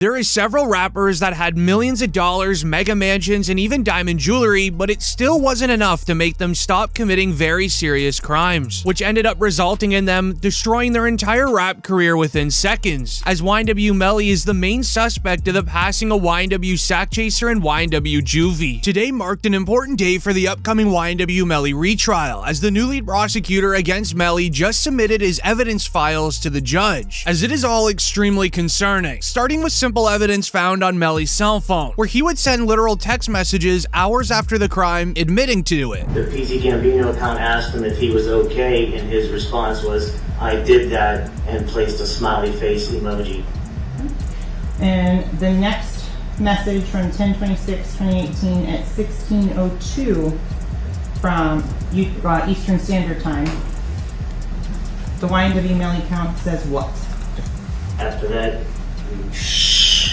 There is several rappers that had millions of dollars, mega mansions, and even diamond jewelry, but it still wasn't enough to make them stop committing very serious crimes, which ended up resulting in them destroying their entire rap career within seconds, as YNW Melly is the main suspect of the passing of YNW Sack Chaser and YNW Juvie. Today marked an important day for the upcoming YNW Melly retrial, as the new lead prosecutor against Melly just submitted his evidence files to the judge, as it is all extremely concerning, starting with simple evidence found on Melly's cell phone, where he would send literal text messages hours after the crime admitting to it. The PC Gambino account asked him if he was okay, and his response was, "I did that," and placed a smiley face emoji. And the next message from 10/26/2018 at 16:02 from Eastern Standard Time. The YNW Melly account says what? After that,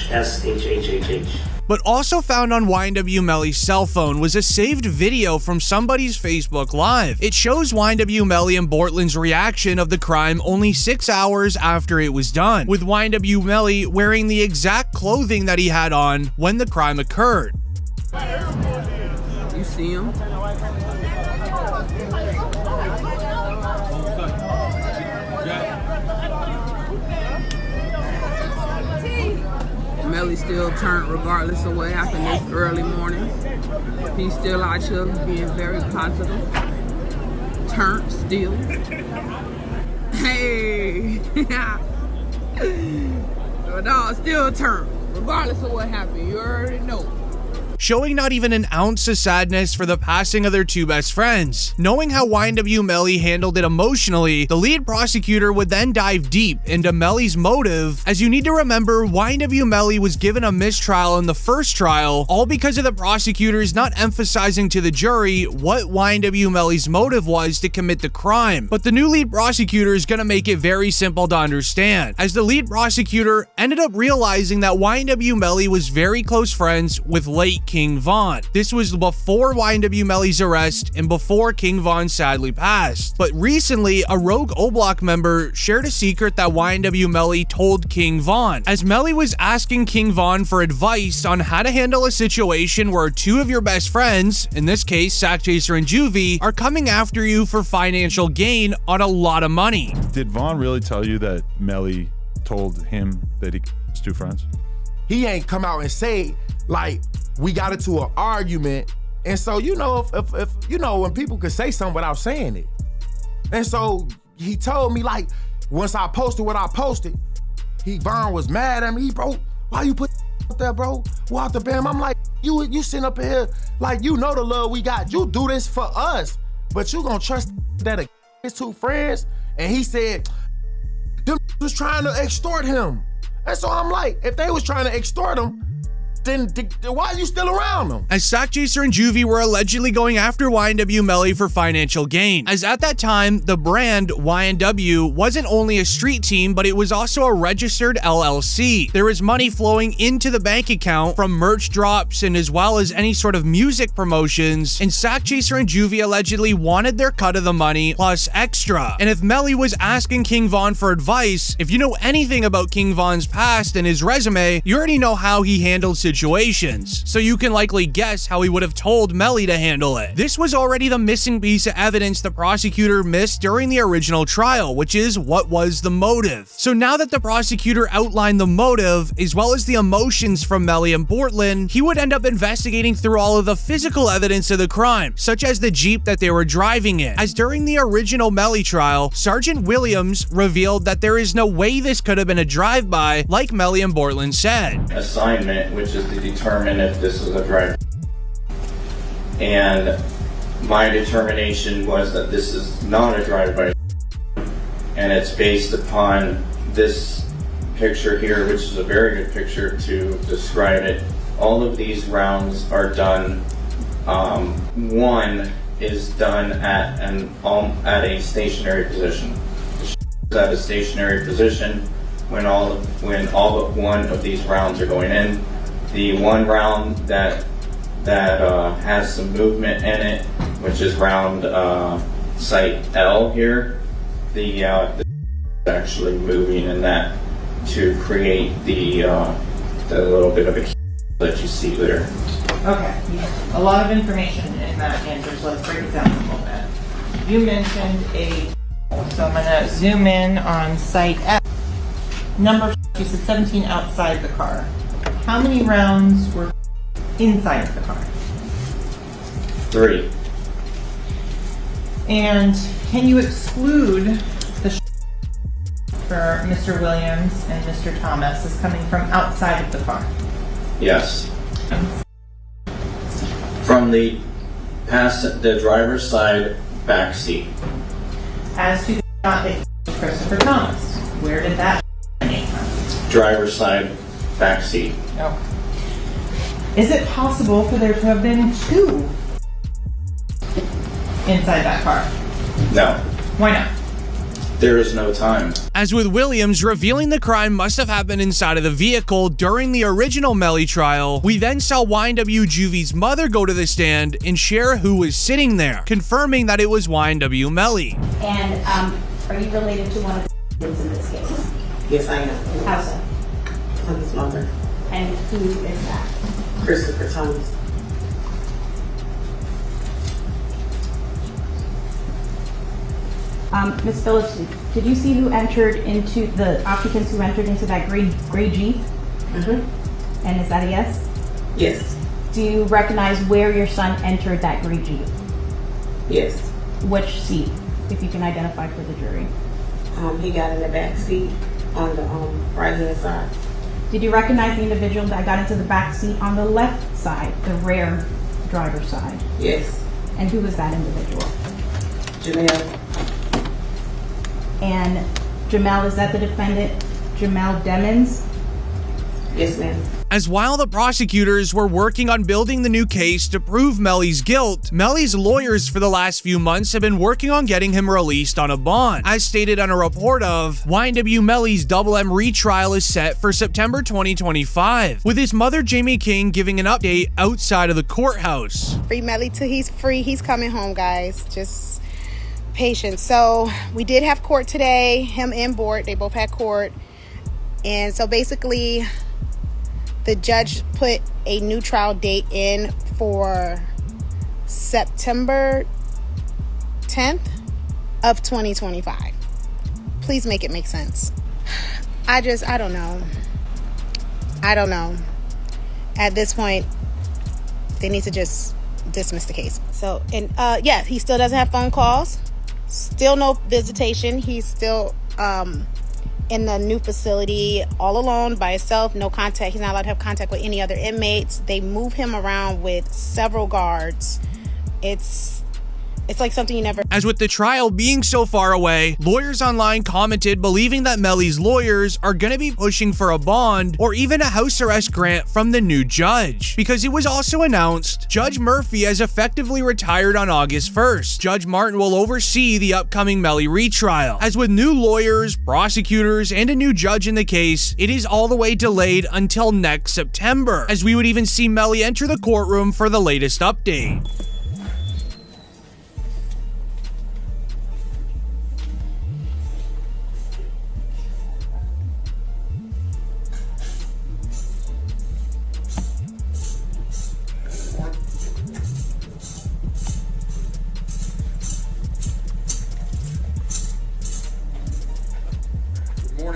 SHHHH. But also found on YNW Melly's cell phone was a saved video from somebody's Facebook Live. It shows YNW Melly and Bortland's reaction of the crime only 6 hours after it was done, with YNW Melly wearing the exact clothing that he had on when the crime occurred. You see him? Melly still turned regardless of what happened this early morning. He's still out here being very positive. Turned still. Hey! No, still turned. Regardless of what happened, you already know. Showing not even an ounce of sadness for the passing of their two best friends. Knowing how YNW Melly handled it emotionally, the lead prosecutor would then dive deep into Melly's motive, as you need to remember YNW Melly was given a mistrial in the first trial, all because of the prosecutors not emphasizing to the jury what YNW Melly's motive was to commit the crime. But the new lead prosecutor is going to make it very simple to understand, as the lead prosecutor ended up realizing that YNW Melly was very close friends with late King Von. This was before YNW Melly's arrest and before King Von sadly passed. But recently, a rogue O-Block member shared a secret that YNW Melly told King Von, as Melly was asking King Von for advice on how to handle a situation where two of your best friends, in this case Sack Chaser and Juvie, are coming after you for financial gain on a lot of money. Did Von really tell you that Melly told him that he was two friends? He ain't come out and say, like, we got into an argument, and so if you know when people could say something without saying it. And so he told me, like, once I posted what I posted, Von was mad at me. Bro, why you put there, bro? What the bam? I'm like, you sitting up here, like, you know the love we got. You do this for us, but you gonna trust that his two friends? And he said, them was trying to extort him. And so I'm like, if they was trying to extort him, then why are you still around them? As Sack Chaser and Juvie were allegedly going after YNW Melly for financial gain, as at that time, the brand YNW wasn't only a street team, but it was also a registered LLC. There was money flowing into the bank account from merch drops and as well as any sort of music promotions, and Sack Chaser and Juvie allegedly wanted their cut of the money plus extra. And if Melly was asking King Von for advice, if you know anything about King Von's past and his resume, you already know how he handled situations, so you can likely guess how he would have told Melly to handle it. This was already the missing piece of evidence the prosecutor missed during the original trial, which is what was the motive. So now that the prosecutor outlined the motive, as well as the emotions from Melly and Bortland, he would end up investigating through all of the physical evidence of the crime, such as the Jeep that they were driving in, as during the original Melly trial, Sergeant Williams revealed that there is no way this could have been a drive-by, like Melly and Bortland said. Assignment, which is to determine if this is a drive. And my determination was that this is not a drive-by, and it's based upon this picture here, which is a very good picture to describe it. All of these rounds are done. One is done at a stationary position. At a stationary position when all but one of these rounds are going in. The one round that has some movement in it, which is round site L here, the actually moving in that to create the the little bit of a that you see there. Okay, a lot of information in that answer, so let's break it down a little bit. You mentioned so I'm gonna zoom in on site F. Number, you said 17 outside the car. How many rounds were inside of the car? 3. And can you exclude the for Mr. Williams and Mr. Thomas as coming from outside of the car? Yes. From the driver's side back seat. As to the shot that Christopher Thomas, where did that come from? Driver's side back seat. No. Is it possible for there to have been 2 inside that car? No. Why not? There is no time. As with Williams revealing the crime must have happened inside of the vehicle during the original Melly trial, we then saw YNW Juvie's mother go to the stand and share who was sitting there, confirming that it was YNW Melly. And are you related to one of the victims in this case? Yes, I am. How so? I'm his mother, And who is that? Christopher Thomas. Ms. Phillips, did you see who entered into the occupants who entered into that gray Jeep? Mm-hmm. And is that a yes? Yes. Do you recognize where your son entered that gray Jeep? Yes. Which seat, if you can identify for the jury? He got in the back seat on the right hand side. Did you recognize the individual that got into the back seat on the left side, the rear driver's side? Yes. And who was that individual? Janelle. And Jamel, is that the defendant, Jamel Demons? Yes, ma'am. As while the prosecutors were working on building the new case to prove Melly's guilt, Melly's lawyers for the last few months have been working on getting him released on a bond. As stated on a report of, YNW Melly's Double M retrial is set for September 2025, with his mother Jamie King giving an update outside of the courthouse. Free Melly till he's free. He's coming home, guys. Just patience. So we did have court today, him and Bort. They both had court. And so basically, the judge put a new trial date in for September 10th of 2025. Please make it make sense. I don't know. I don't know. At this point, they need to just dismiss the case. So, and yeah, he still doesn't have phone calls. Still no visitation. He's still in the new facility all alone by himself, no contact. He's not allowed to have contact with any other inmates. They move him around with several guards. It's like something you never... As with the trial being so far away, lawyers online commented believing that Melly's lawyers are going to be pushing for a bond or even a house arrest grant from the new judge. Because it was also announced Judge Murphy has effectively retired on August 1st. Judge Martin will oversee the upcoming Melly retrial. As with new lawyers, prosecutors, and a new judge in the case, it is all the way delayed until next September, as we would even see Melly enter the courtroom for the latest update.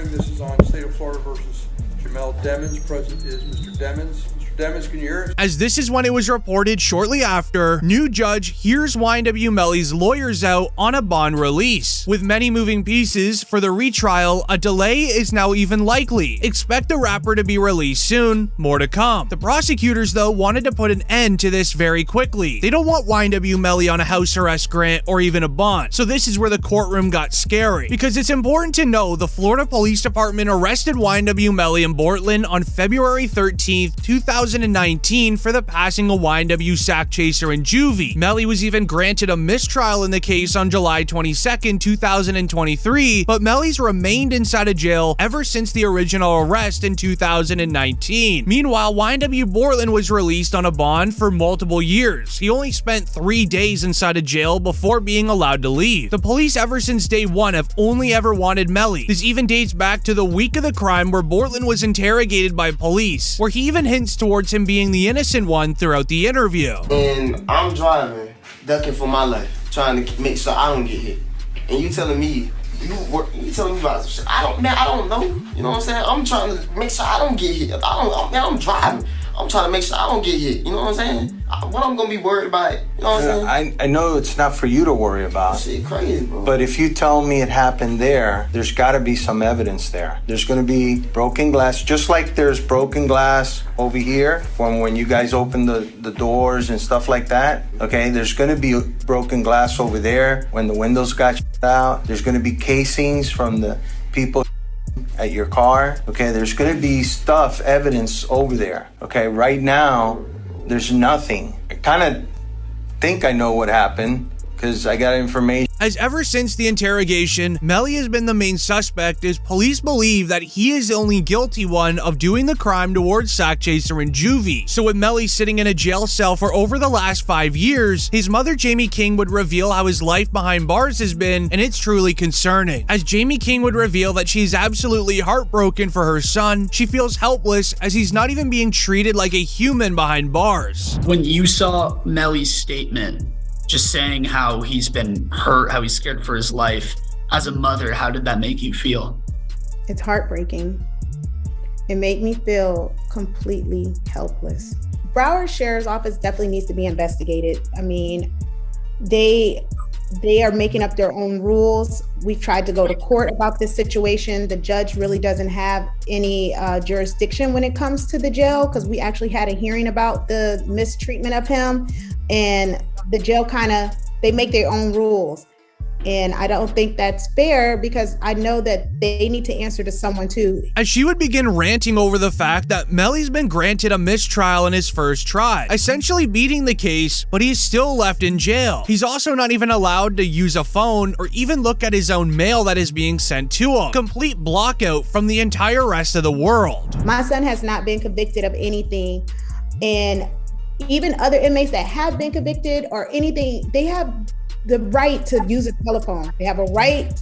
This is on State of Florida versus Jamel Demons. Present is Mr. Demons. Mr. Demons, can you hear us? As this is when it was reported shortly after, new judge hears YNW Melly's lawyers out on a bond release. With many moving pieces for the retrial, a delay is now even likely. Expect the rapper to be released soon, more to come. The prosecutors, though, wanted to put an end to this very quickly. They don't want YNW Melly on a house arrest grant or even a bond. So this is where the courtroom got scary. Because it's important to know the Florida Police Department arrested YNW Melly in Portland on February 13th, 2020 2019 for the passing of YNW sack chaser in juvie. Melly was even granted a mistrial in the case on July 22nd, 2023, but Melly's remained inside of jail ever since the original arrest in 2019. Meanwhile, YNW Borland was released on a bond for multiple years. He only spent 3 days inside of jail before being allowed to leave. The police ever since day one have only ever wanted Melly. This even dates back to the week of the crime where Borland was interrogated by police, where he even hints towards him being the innocent one throughout the interview. And I'm driving, ducking for my life, trying to make sure I don't get hit. And you telling me, you telling me about shit. I don't know. You know what I'm saying? I'm trying to make sure I don't get hit. I'm driving. I'm trying to make sure I don't get hit. You know what I'm saying? What I'm gonna be worried about? You know what I'm saying? I know it's not for you to worry about. Shit crazy, bro. But if you tell me it happened there's got to be some evidence there. There's going to be broken glass, just like there's broken glass over here from when you guys open the doors and stuff like that. Okay, there's going to be broken glass over there when the windows got out. There's going to be casings from the people at your car. Okay, there's going to be evidence over there. Okay, right now there's nothing. I kind of think I know what happened because I got information. As ever since the interrogation, Melly has been the main suspect, as police believe that he is the only guilty one of doing the crime towards sack chaser in juvie. So with Melly sitting in a jail cell for over the last 5 years, his mother Jamie King would reveal how his life behind bars has been, and it's truly concerning. As Jamie King would reveal that she's absolutely heartbroken for her son, she feels helpless as he's not even being treated like a human behind bars. When you saw Melly's statement, just saying how he's been hurt, how he's scared for his life, as a mother, how did that make you feel? It's heartbreaking. It made me feel completely helpless. Broward Sheriff's Office definitely needs to be investigated. I mean, they are making up their own rules. We've tried to go to court about this situation. The judge really doesn't have any jurisdiction when it comes to the jail, because we actually had a hearing about the mistreatment of him, and the jail they make their own rules. And I don't think that's fair, because I know that they need to answer to someone too. As she would begin ranting over the fact that Melly's been granted a mistrial in his first try, essentially beating the case, but he's still left in jail. He's also not even allowed to use a phone or even look at his own mail that is being sent to him. Complete blockout from the entire rest of the world. My son has not been convicted of anything, and even other inmates that have been convicted or anything, they have the right to use a telephone. They have a right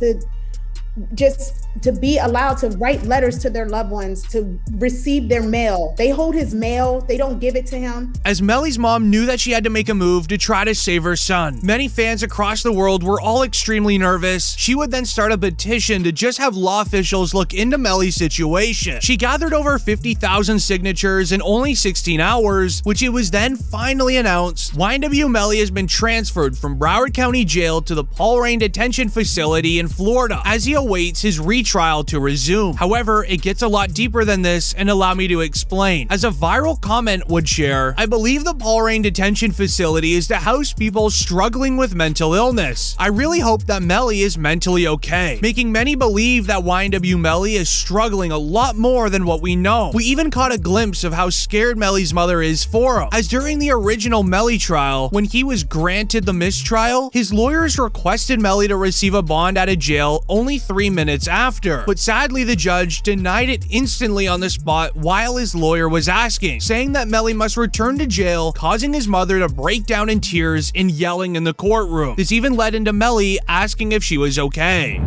to be allowed to write letters to their loved ones, to receive their mail. They hold his mail, they don't give it to him. As Melly's mom knew that she had to make a move to try to save her son, many fans across the world were all extremely nervous. She would then start a petition to just have law officials look into Melly's situation. She gathered over 50,000 signatures in only 16 hours, which it was then finally announced YNW Melly has been transferred from Broward County Jail to the Paul Rain Detention Facility in Florida as he awaits his retrial to resume. However, it gets a lot deeper than this, and allow me to explain. As a viral comment would share, I believe the Paul Rain Detention Facility is to house people struggling with mental illness. I really hope that Melly is mentally okay, making many believe that YNW Melly is struggling a lot more than what we know. We even caught a glimpse of how scared Melly's mother is for him, as during the original Melly trial, when he was granted the mistrial, his lawyers requested Melly to receive a bond out of jail only 3 minutes after, but sadly the judge denied it instantly on the spot while his lawyer was asking, saying that Melly must return to jail, causing his mother to break down in tears and yelling in the courtroom. This even led into Melly asking if she was okay.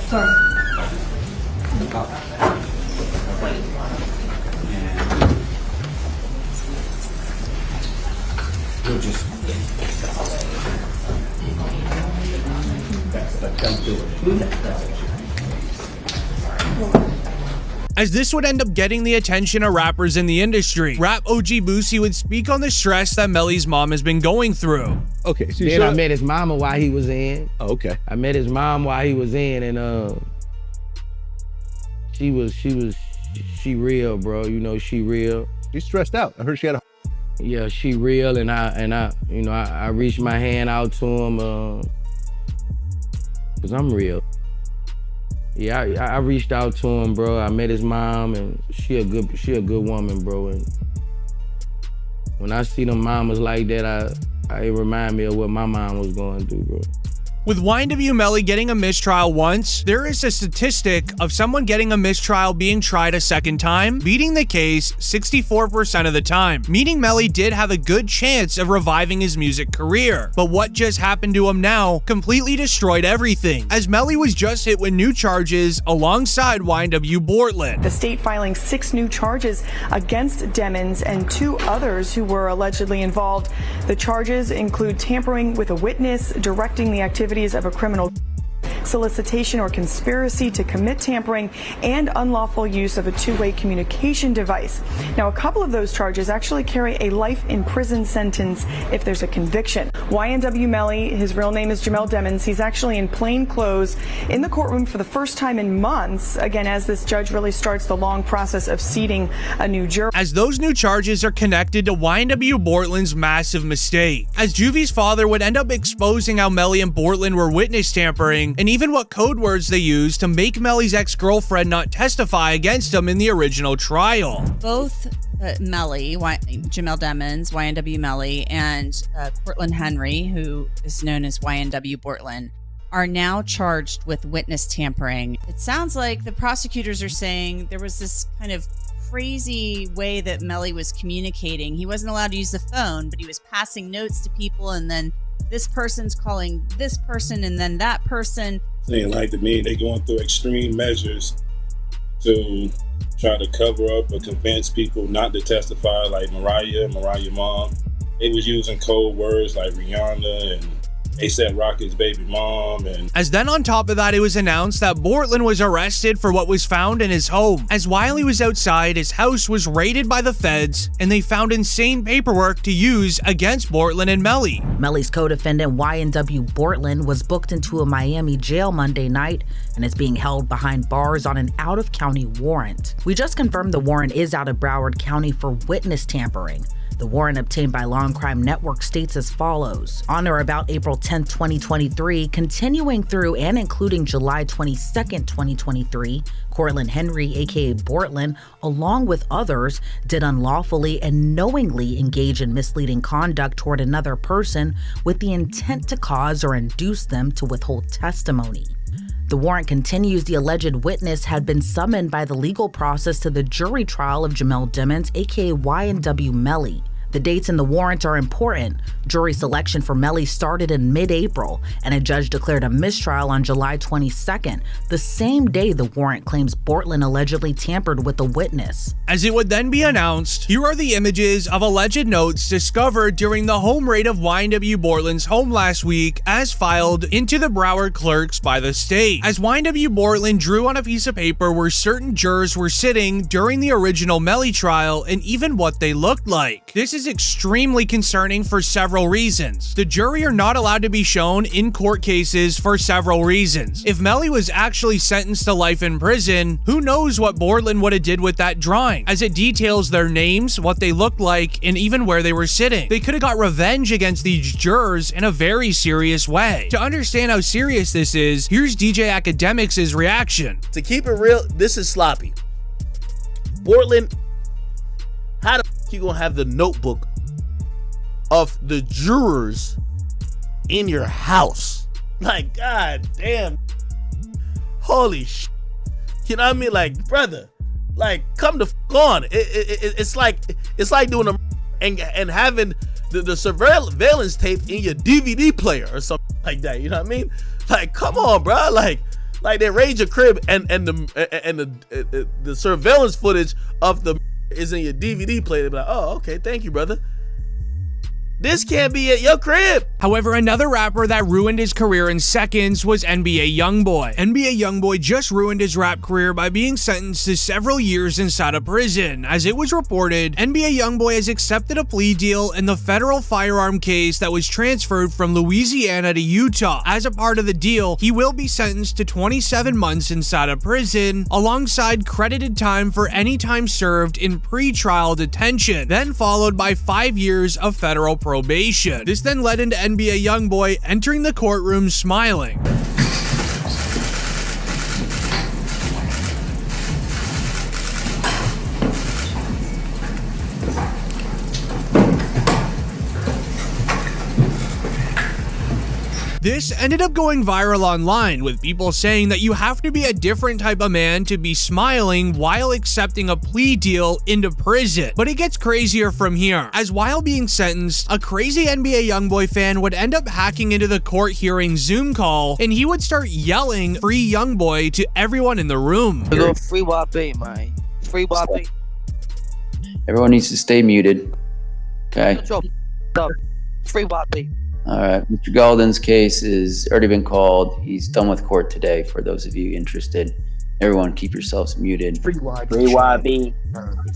Sorry. As this would end up getting the attention of rappers in the industry. Rap OG Boosie would speak on the stress that Melly's mom has been going through. Okay, so then I met his mama while he was in. Oh, okay. I met his mom while he was in, and she real, bro. You know, she real. She's stressed out. I heard she had a. Yeah, she real, and I reached my hand out to him. Cause I'm real. Yeah, I reached out to him, bro. I met his mom, and she a good woman, bro. And when I see them mamas like that, it remind me of what my mom was going through, bro. With YNW Melly getting a mistrial once, there is a statistic of someone getting a mistrial being tried a second time, beating the case 64% of the time, meaning Melly did have a good chance of reviving his music career. But what just happened to him now completely destroyed everything, as Melly was just hit with new charges alongside YNW Bortland. The state filing 6 new charges against Demmons and 2 others who were allegedly involved. The charges include tampering with a witness, directing the activities of a criminal, solicitation or conspiracy to commit tampering, and unlawful use of a two-way communication device. Now, a couple of those charges actually carry a life in prison sentence if there's a conviction. YNW Melly, his real name is Jamel Demmons. He's actually in plain clothes in the courtroom for the first time in months, again, as this judge really starts the long process of seating a new juror. As those new charges are connected to YNW Bortland's massive mistake, as Juvie's father would end up exposing how Melly and Bortland were witness tampering, and even what code words they used to make Melly's ex-girlfriend not testify against him in the original trial. Both Melly, Jamel Demmons, YNW Melly, and Cortland Henry, who is known as YNW Bortland, are now charged with witness tampering. It sounds like the prosecutors are saying there was this kind of crazy way that Melly was communicating. He wasn't allowed to use the phone, but he was passing notes to people, and then this person's calling this person and then that person. Saying like to me, they going through extreme measures to try to cover up or convince people not to testify, like Mariah mom. They was using code words like Rihanna and A$AP Rocky's baby mom. And as then on top of that, it was announced that Bortland was arrested for what was found in his home. As while he was outside, his house was raided by the feds and they found insane paperwork to use against Bortland and Melly. Melly's co-defendant YNW Bortland was booked into a Miami jail Monday night and is being held behind bars on an out-of-county warrant. We just confirmed the warrant is out of Broward County for witness tampering. The warrant obtained by Law and Crime Network states as follows. On or about April 10, 2023, continuing through and including July 22, 2023, Cortland Henry, aka Bortland, along with others, did unlawfully and knowingly engage in misleading conduct toward another person with the intent to cause or induce them to withhold testimony. The warrant continues the alleged witness had been summoned by the legal process to the jury trial of Jamel Demmons, aka YNW Melly. The dates in the warrant are important. Jury selection for Melly started in mid-April, and a judge declared a mistrial on July 22nd, the same day the warrant claims Bortland allegedly tampered with the witness. As it would then be announced, here are the images of alleged notes discovered during the home raid of YNW Bortland's home last week, as filed into the Broward clerks by the state. As YNW Bortland drew on a piece of paper where certain jurors were sitting during the original Melly trial and even what they looked like. This is extremely concerning for several reasons. The jury are not allowed to be shown in court cases for several reasons. If Melly was actually sentenced to life in prison, who knows what Bortland would have did with that drawing, as it details their names, what they looked like, and even where they were sitting. They could have got revenge against these jurors in a very serious way. To understand how serious this is, here's DJ Academics' reaction. To keep it real, this is sloppy. Bortland, how the f you gonna have the notebook of the jurors in your house? Like, god damn. Holy sh. You know what I mean? Like, brother, like, come the f on. It's like doing a and having the surveillance tape in your DVD player or something like that. You know what I mean? Like, come on, bro. Like they raid your crib and the surveillance footage of the is in your DVD player. They be like, oh, okay, thank you, brother. This can't be at your crib. However, another rapper that ruined his career in seconds was NBA Youngboy. NBA Youngboy just ruined his rap career by being sentenced to several years inside a prison. As it was reported, NBA Youngboy has accepted a plea deal in the federal firearm case that was transferred from Louisiana to Utah. As a part of the deal, he will be sentenced to 27 months inside a prison, alongside credited time for any time served in pre-trial detention, then followed by 5 years of federal probation. This then led into NBA Youngboy entering the courtroom smiling. This ended up going viral online, with people saying that you have to be a different type of man to be smiling while accepting a plea deal into prison. But it gets crazier from here, as while being sentenced, a crazy NBA YoungBoy fan would end up hacking into the court hearing Zoom call, and he would start yelling "Free YoungBoy" to everyone in the room. Free YB, man. Free YB. Everyone needs to stay muted. Okay. Free YB. All right. Mr. Galden's case has already been called. He's done with court today. For those of you interested, everyone keep yourselves muted. Free YB. Free YB.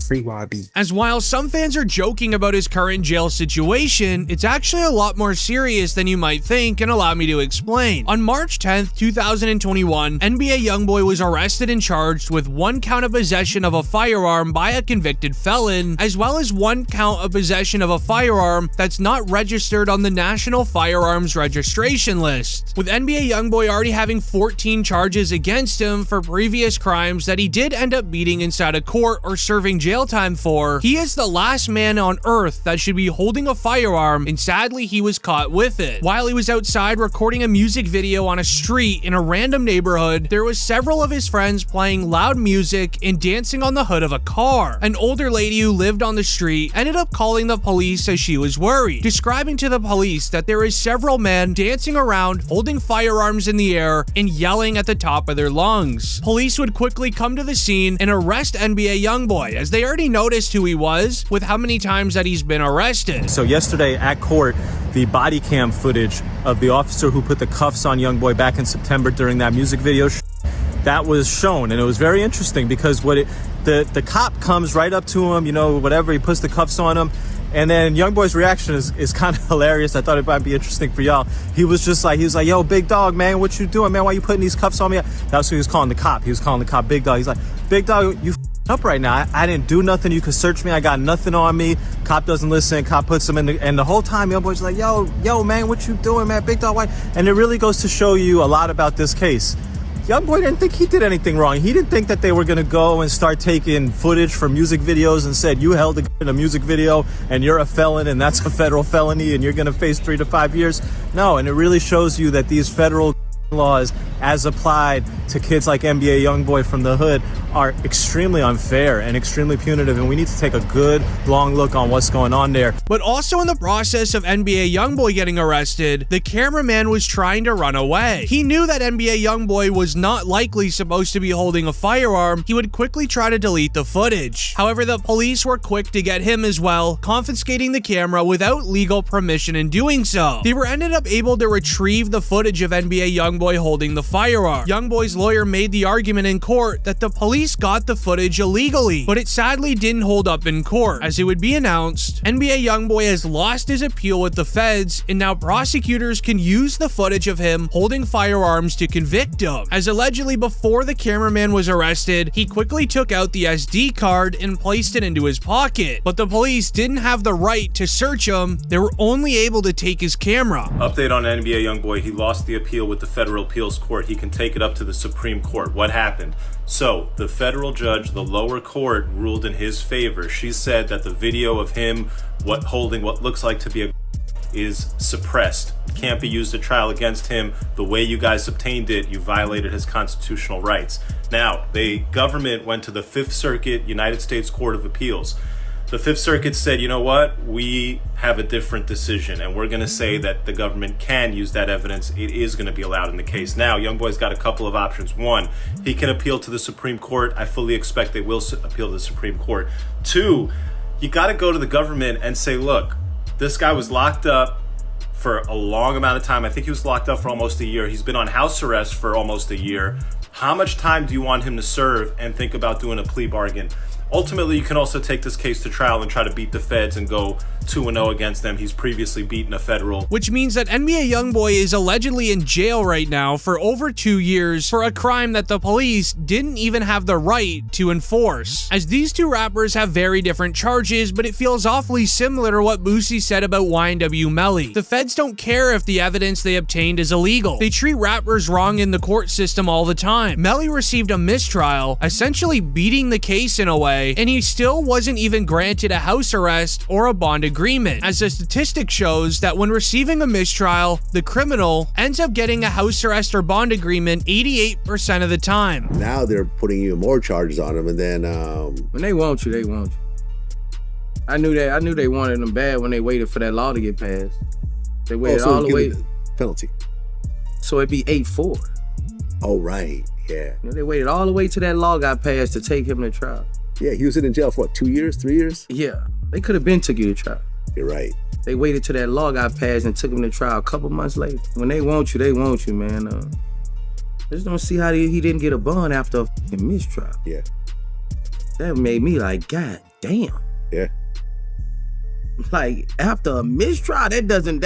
Free YB. As while some fans are joking about his current jail situation, it's actually a lot more serious than you might think, and allow me to explain. On March 10th, 2021, NBA YoungBoy was arrested and charged with 1 count of possession of a firearm by a convicted felon, as well as 1 count of possession of a firearm that's not registered on the National Firearms Registration List. With NBA YoungBoy already having 14 charges against him for previous crimes that he did end up beating inside a court or serving jail time for, he is the last man on earth that should be holding a firearm, and sadly he was caught with it. While he was outside recording a music video on a street in a random neighborhood, there was several of his friends playing loud music and dancing on the hood of a car. An older lady who lived on the street ended up calling the police as she was worried, describing to the police that there is several men dancing around, holding firearms in the air, and yelling at the top of their lungs. Police would quickly come to the scene and arrest NBA YoungBoy, as they already noticed who he was with how many times that he's been arrested. So yesterday at court, the body cam footage of the officer who put the cuffs on YoungBoy back in September during that music video, that was shown, and it was very interesting because the cop comes right up to him, you know, whatever, he puts the cuffs on him. And then YoungBoy's reaction is kind of hilarious. I thought it might be interesting for y'all. He was like, yo, big dog, man, what you doing, man? Why you putting these cuffs on me? That's who he was calling the cop. He was calling the cop big dog. He's like, big dog, you up right now. I didn't do nothing. You could search me. I got nothing on me. Cop doesn't listen. Cop puts him in and the whole time YoungBoy's like, yo, man, what you doing, man? Big dog, why? And it really goes to show you a lot about this case. YoungBoy didn't think he did anything wrong. He didn't think that they were going to go and start taking footage from music videos and said, you held a gun in a music video and you're a felon and that's a federal felony and you're going to face 3 to 5 years. No, and it really shows you that these federal laws, as applied to kids like NBA YoungBoy from the hood, are extremely unfair and extremely punitive, and we need to take a good long look on what's going on there. But also in the process of NBA YoungBoy getting arrested, the cameraman was trying to run away. He knew that NBA YoungBoy was not likely supposed to be holding a firearm. He would quickly try to delete the footage. However, the police were quick to get him as well, confiscating the camera without legal permission in doing so. They were ended up able to retrieve the footage of NBA YoungBoy holding the firearm. YoungBoy's lawyer made the argument in court that the police got the footage illegally, but it sadly didn't hold up in court. As it would be announced, NBA YoungBoy has lost his appeal with the feds, and now prosecutors can use the footage of him holding firearms to convict him. As allegedly before the cameraman was arrested, he quickly took out the SD card and placed it into his pocket, but the police didn't have the right to search him. They were only able to take his camera. Update on NBA YoungBoy. He lost the appeal with the federal appeals court. He can take it up to the Supreme Court. What happened? So the federal judge, the lower court, ruled in his favor. She said that the video of him holding what looks like to be a is suppressed. Can't be used at trial against him. The way you guys obtained it, you violated his constitutional rights. Now, the government went to the Fifth Circuit United States Court of Appeals. The Fifth Circuit said, you know what, we have a different decision, and we're going to say that the government can use that evidence. It is going to be allowed in the case. Now, YoungBoy's got a couple of options. One, he can appeal to the Supreme Court. I fully expect they will appeal to the Supreme Court. Two, you got to go to the government and say, look, this guy was locked up for a long amount of time. I think he was locked up for almost a year. He's been on house arrest for almost a year. How much time do you want him to serve, and think about doing a plea bargain? Ultimately, you can also take this case to trial and try to beat the feds and go 2-0 against them. He's previously beaten a federal. Which means that NBA YoungBoy is allegedly in jail right now for over 2 years for a crime that the police didn't even have the right to enforce. As these two rappers have very different charges, but it feels awfully similar to what Boosie said about YNW Melly. The feds don't care if the evidence they obtained is illegal. They treat rappers wrong in the court system all the time. Melly received a mistrial, essentially beating the case in a way, and he still wasn't even granted a house arrest or a bond agreement. agreement, as the statistic shows that when receiving a mistrial, the criminal ends up getting a house arrest or bond agreement 88% of the time. Now they're putting even more charges on them, and then when they want you, they want you. I knew they wanted them bad when they waited for that law to get passed. They waited all the way. Penalty. So it'd be 8-4. Oh, right. Yeah. You know, they waited all the way till that law got passed to take him to trial. Yeah, he was in jail for what, 2 years, 3 years? Yeah. They could have been took you to trial. You're right. They waited till that law got passed and took him to trial a couple months later. When they want you, man. I just don't see how he didn't get a bond after a fucking mistrial. Yeah. That made me like, God damn. Yeah. Like, after a mistrial, that doesn't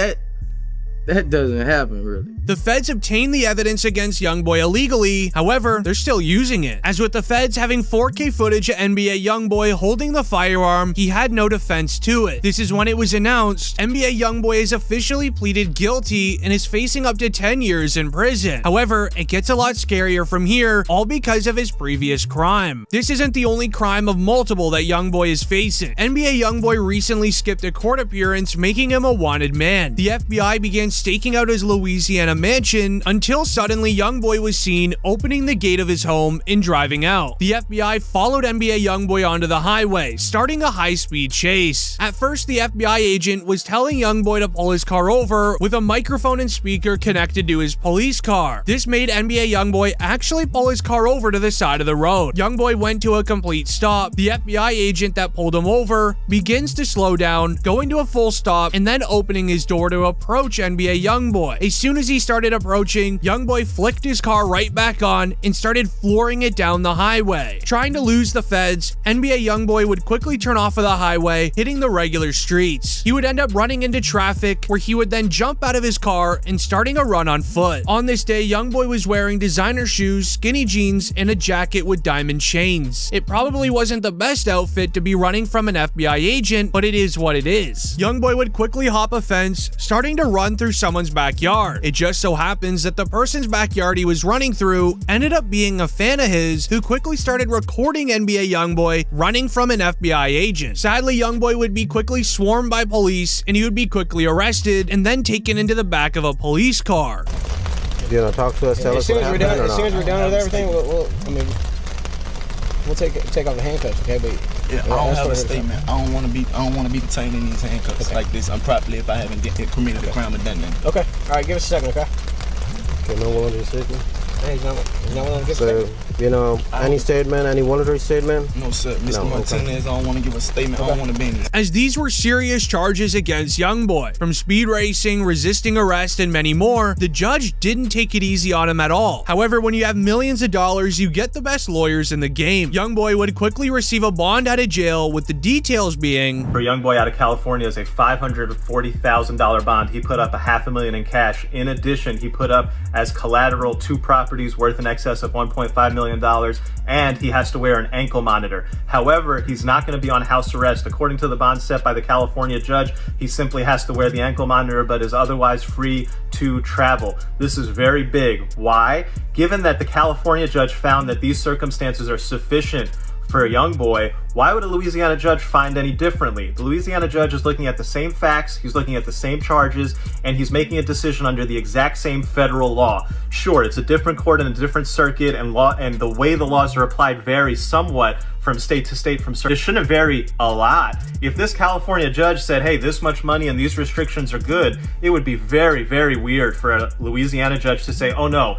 happen, really. The feds obtained the evidence against Youngboy illegally, however, they're still using it. As with the feds having 4K footage of NBA Youngboy holding the firearm, he had no defense to it. This is when it was announced NBA Youngboy has officially pleaded guilty and is facing up to 10 years in prison. However, it gets a lot scarier from here, all because of his previous crime. This isn't the only crime of multiple that Youngboy is facing. NBA Youngboy recently skipped a court appearance, making him a wanted man. The FBI began staking out his Louisiana mansion until suddenly Youngboy was seen opening the gate of his home and driving out. The FBI followed NBA Youngboy onto the highway, starting a high-speed chase. At first, the FBI agent was telling Youngboy to pull his car over with a microphone and speaker connected to his police car. This made NBA Youngboy actually pull his car over to the side of the road. Youngboy went to a complete stop. The FBI agent that pulled him over begins to slow down, going to a full stop, and then opening his door to approach NBA Youngboy. As soon as he started approaching, Youngboy flicked his car right back on and started flooring it down the highway. Trying to lose the feds, NBA Youngboy would quickly turn off of the highway, hitting the regular streets. He would end up running into traffic, where he would then jump out of his car and starting a run on foot. On this day, Youngboy was wearing designer shoes, skinny jeans, and a jacket with diamond chains. It probably wasn't the best outfit to be running from an FBI agent, but it is what it is. Youngboy would quickly hop a fence, starting to run through someone's backyard. It just so happens that the person's backyard he was running through ended up being a fan of his, who quickly started recording NBA Youngboy running from an FBI agent. Sadly, Youngboy would be quickly swarmed by police, and he would be quickly arrested and then taken into the back of a police car. You want to talk to us? Tell us what happened, as soon as we're done with everything, we'll take off the handcuffs, okay? But yeah, I don't have a statement. I don't want to be detained in these handcuffs like this improperly if I haven't committed a crime or done nothing. Okay. All right, give us a second, okay? Okay, no voluntary statement. Hey, he's not willing to give a statement. Any statement, any voluntary statement? No, sir. Mr. Martinez, I don't want to give a statement. I don't want to be in this. As these were serious charges against Youngboy, from speed racing, resisting arrest, and many more, the judge didn't take it easy on him at all. However, when you have millions of dollars, you get the best lawyers in the game. Youngboy would quickly receive a bond out of jail, with the details being, for Youngboy out of California is a $540,000 bond. He put up $500,000 in cash. In addition, he put up as collateral 2 properties worth in excess of $1.5 million, and he has to wear an ankle monitor. However, he's not going to be on house arrest. According to the bond set by the California judge, he simply has to wear the ankle monitor, but is otherwise free to travel. This is very big. Why? Given that the California judge found that these circumstances are sufficient for a Youngboy, why would a Louisiana judge find any differently? The Louisiana judge is looking at the same facts, he's looking at the same charges, and he's making a decision under the exact same federal law. Sure, it's a different court and a different circuit, and the way the laws are applied varies somewhat from state to state, from circuit. It shouldn't vary a lot. If this California judge said, hey, this much money and these restrictions are good, it would be very, very weird for a Louisiana judge to say, oh no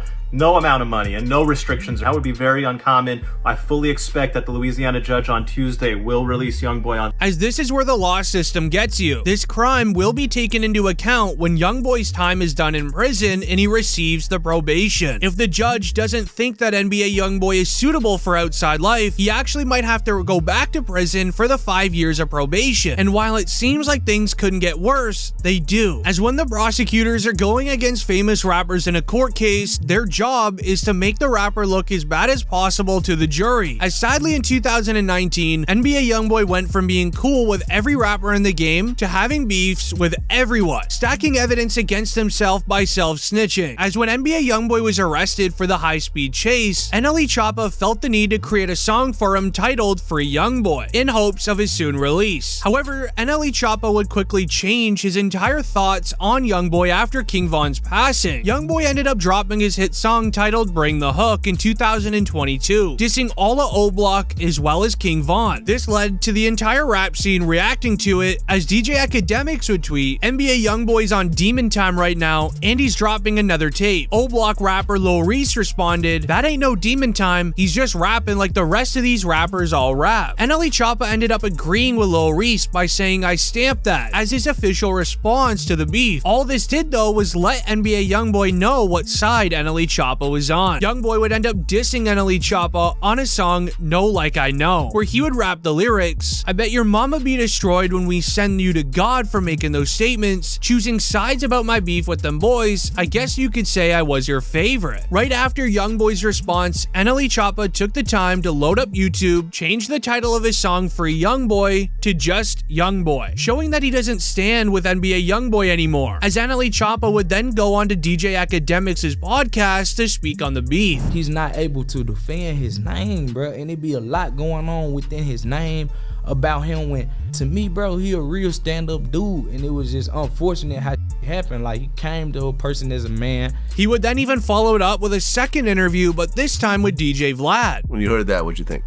amount of money and no restrictions. That would be very uncommon. I fully expect that the Louisiana judge on Tuesday will release Youngboy on. As this is where the law system gets you. This crime will be taken into account when Youngboy's time is done in prison and he receives the probation. If the judge doesn't think that NBA Youngboy is suitable for outside life, he actually might have to go back to prison for the 5 years of probation. And while it seems like things couldn't get worse, they do. As when the prosecutors are going against famous rappers in a court case, their job job is to make the rapper look as bad as possible to the jury. As sadly in 2019, NBA YoungBoy went from being cool with every rapper in the game to having beefs with everyone, stacking evidence against himself by self-snitching. As when NBA YoungBoy was arrested for the high-speed chase, NLE Choppa felt the need to create a song for him titled Free YoungBoy, in hopes of his soon release. However, NLE Choppa would quickly change his entire thoughts on YoungBoy after King Von's passing. YoungBoy ended up dropping his hit song titled Bring the Hook in 2022, dissing all of O Block as well as King Von. This led to the entire rap scene reacting to it, as DJ Academics would tweet, NBA YoungBoy's on demon time right now and he's dropping another tape. O Block rapper Lil Reese responded, that ain't no demon time, he's just rapping like the rest of these rappers all rap. NLE Choppa ended up agreeing with Lil Reese by saying I stamped that as his official response to the beef. All this did though was let NBA YoungBoy know what side NLE Choppa was on. YoungBoy would end up dissing NLE Choppa on his song Know Like I Know, where he would rap the lyrics, I bet your mama be destroyed when we send you to God for making those statements, choosing sides about my beef with them boys, I guess you could say I was your favorite. Right after YoungBoy's response, NLE Choppa took the time to load up YouTube, change the title of his song Free YoungBoy to just YoungBoy, showing that he doesn't stand with NBA YoungBoy anymore, as NLE Choppa would then go on to DJ Academics' podcast to speak on the beef. He's not able to defend his name, bro, and it be a lot going on within his name about him when, to me, bro, he a real stand-up dude, and it was just unfortunate how it happened. Like, he came to a person as a man. He would then even follow it up with a second interview, but this time with DJ Vlad. When you heard that, what'd you think?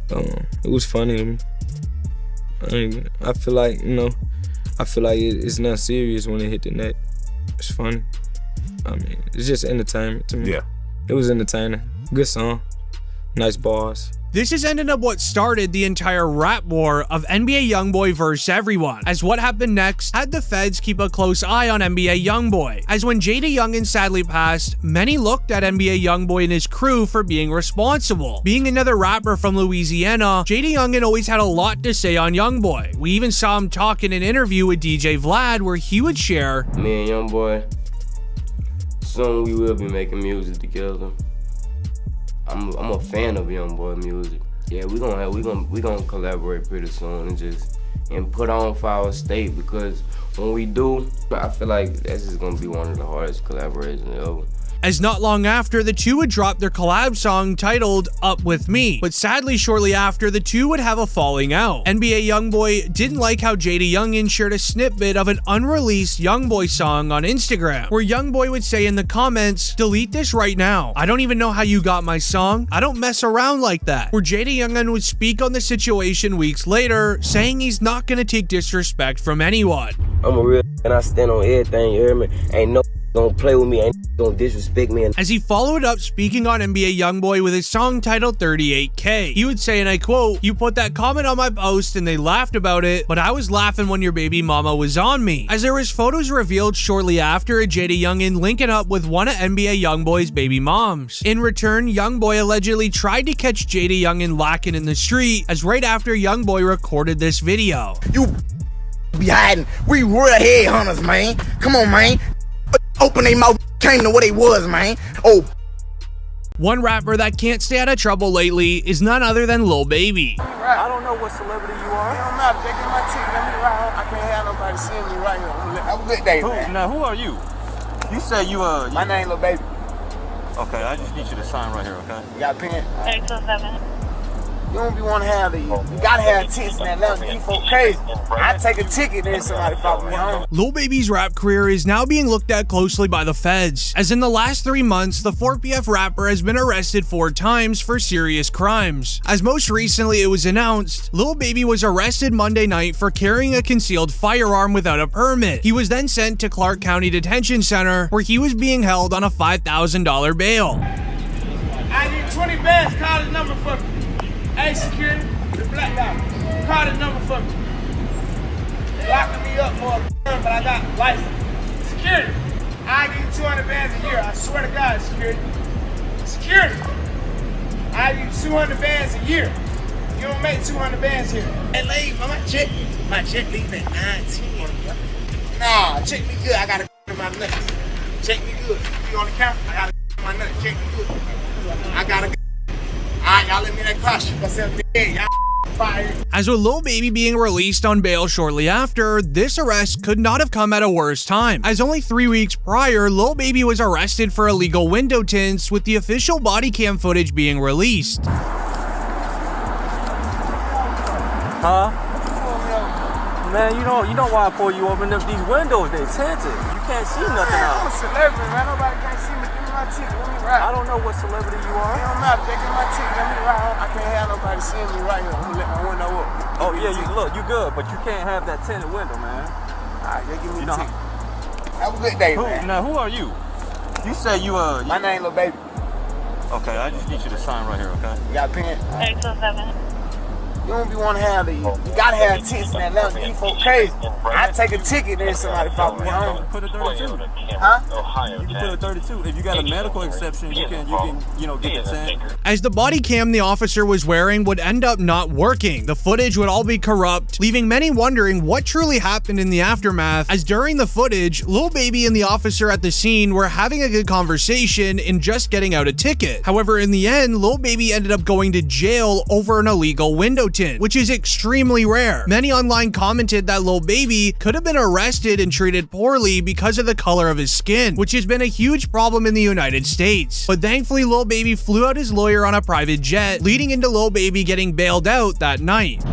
It was funny to me. I feel like, it's not serious when it hit the net. It's funny. It's just entertainment to me. Yeah. It was entertaining. Good song. Nice bars. This has ended up what started the entire rap war of NBA YoungBoy versus everyone, as what happened next had the feds keep a close eye on NBA YoungBoy, as when Jada Youngin sadly passed, many looked at NBA YoungBoy and his crew for being responsible. Being another rapper from Louisiana, Jada Youngin always had a lot to say on YoungBoy. We even saw him talk in an interview with DJ Vlad where he would share, me and YoungBoy, soon we will be making music together. I'm a fan of YoungBoy music. Yeah, we gonna collaborate pretty soon and put on for our state, because when we do, I feel like this is gonna be one of the hardest collaborations ever. As not long after, the two would drop their collab song titled Up With Me, but sadly shortly after, the two would have a falling out. NBA YoungBoy didn't like how Jada Youngin shared a snippet of an unreleased YoungBoy song on Instagram, where YoungBoy would say in the comments, delete this right now. I don't even know how you got my song. I don't mess around like that. Where Jada Youngin would speak on the situation weeks later, saying he's not gonna take disrespect from anyone. I'm a real and I stand on everything, you hear me? Ain't no gonna play with me, ain't gonna disrespect me. As he followed up speaking on NBA YoungBoy with his song titled 38K, he would say, and I quote, you put that comment on my post and they laughed about it, but I was laughing when your baby mama was on me. As there was photos revealed shortly after of Jada Youngin linking up with one of NBA YoungBoy's baby moms. In return, YoungBoy allegedly tried to catch Jada Youngin lacking in the street, as right after YoungBoy recorded this video. You be hiding. We real headhunters, man. Come on, man. Open their mouth, came to what they was, man. Oh. One rapper that can't stay out of trouble lately is none other than Lil Baby. I don't know what celebrity you are. It don't matter. They get my ticket. Let me ride home. I can't have nobody seeing me right here. Have a good day, man. Now, who are you? You say you My name Lil Baby. Okay, I just need you to sign right here, okay? You got a pen? 827. You don't be want to have these. You gotta have tickets in Atlanta. These folk crazy. I take a ticket, then somebody follow me home. Lil Baby's rap career is now being looked at closely by the feds, as in the last 3 months, the 4PF rapper has been arrested 4 times for serious crimes. As most recently it was announced, Lil Baby was arrested Monday night for carrying a concealed firearm without a permit. He was then sent to Clark County Detention Center, where he was being held on a $5,000 bail. I need 20 bands. Call the number for me. Hey, security, the black guy, call the number for me. They locking me up for a but I got license. Security, I give you 200 bands a year. I swear to God, security. Security, I give you 200 bands a year. You don't make 200 bands here. Hey, lady, my check leaving at 9:10. Nah, check me good. I got a in my nuts. Check me good. You on the camera? I got a My nut, check. I got a gun. Alright, y'all let me that car shoot myself dead. Y'all fired. As with Lil Baby being released on bail shortly after, this arrest could not have come at a worse time, as only 3 weeks prior, Lil Baby was arrested for illegal window tints, with the official body cam footage being released. Huh? Man, you know why I pull you over? These windows, they tinted. You can't see nothing I'm a out. celebrity, man. Nobody can't see me. Give me my ticket. Let me ride. I don't know what celebrity you are. It don't matter. They give me my ticket. Let me ride. I can't have nobody seeing me right here. I'm gonna let my window up. Oh yeah, you good, but you can't have that tinted window, man. Alright, they give me You a know ticket. Have a good day, man. Now who are you? You say you My name Lil Baby. Okay, I just need you to sign right here, okay? You got a pen? 827. You don't be want to have these. You gotta have tints in that level. These folk crazy. I take a ticket, then somebody follow me home. Put a 32. Huh? You can put a 32. If you got a medical exception, you can get the tint. As the body cam the officer was wearing would end up not working, the footage would all be corrupt, leaving many wondering what truly happened in the aftermath, as during the footage, Lil Baby and the officer at the scene were having a good conversation and just getting out a ticket. However, in the end, Lil Baby ended up going to jail over an illegal window tint, which is extremely rare. Many online commented that Lil Baby could have been arrested and treated poorly because of the color of his skin, which has been a huge problem in the United States. But thankfully, Lil Baby flew out his lawyer on a private jet, leading into Lil Baby getting bailed out that night.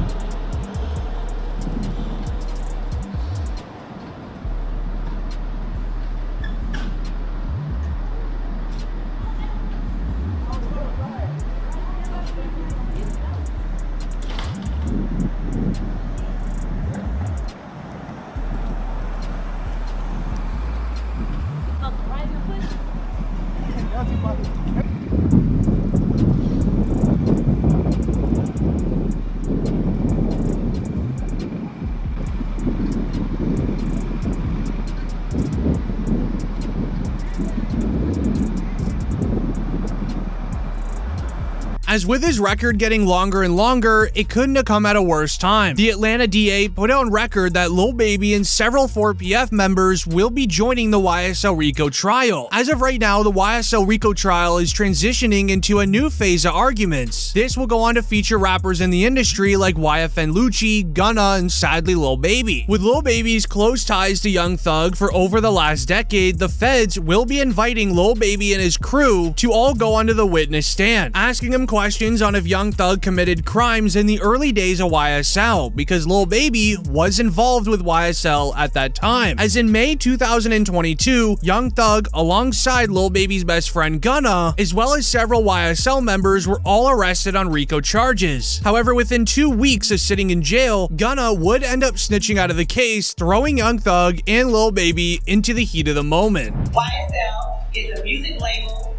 As with his record getting longer and longer, it couldn't have come at a worse time. The Atlanta DA put on record that Lil Baby and several 4PF members will be joining the YSL RICO trial. As of right now, the YSL RICO trial is transitioning into a new phase of arguments. This will go on to feature rappers in the industry like YFN Lucci, Gunna, and sadly Lil Baby. With Lil Baby's close ties to Young Thug for over the last decade, the feds will be inviting Lil Baby and his crew to all go onto the witness stand, asking him questions on if Young Thug committed crimes in the early days of YSL, because Lil Baby was involved with YSL at that time. As in May 2022, Young Thug, alongside Lil Baby's best friend Gunna, as well as several YSL members, were all arrested on RICO charges. However, within 2 weeks of sitting in jail, Gunna would end up snitching out of the case, throwing Young Thug and Lil Baby into the heat of the moment. YSL is a music label,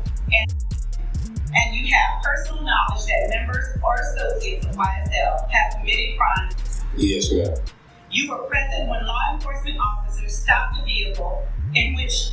and you have personal knowledge that members or associates of YSL have committed crimes. Yes, ma'am. You were present when law enforcement officers stopped the vehicle in which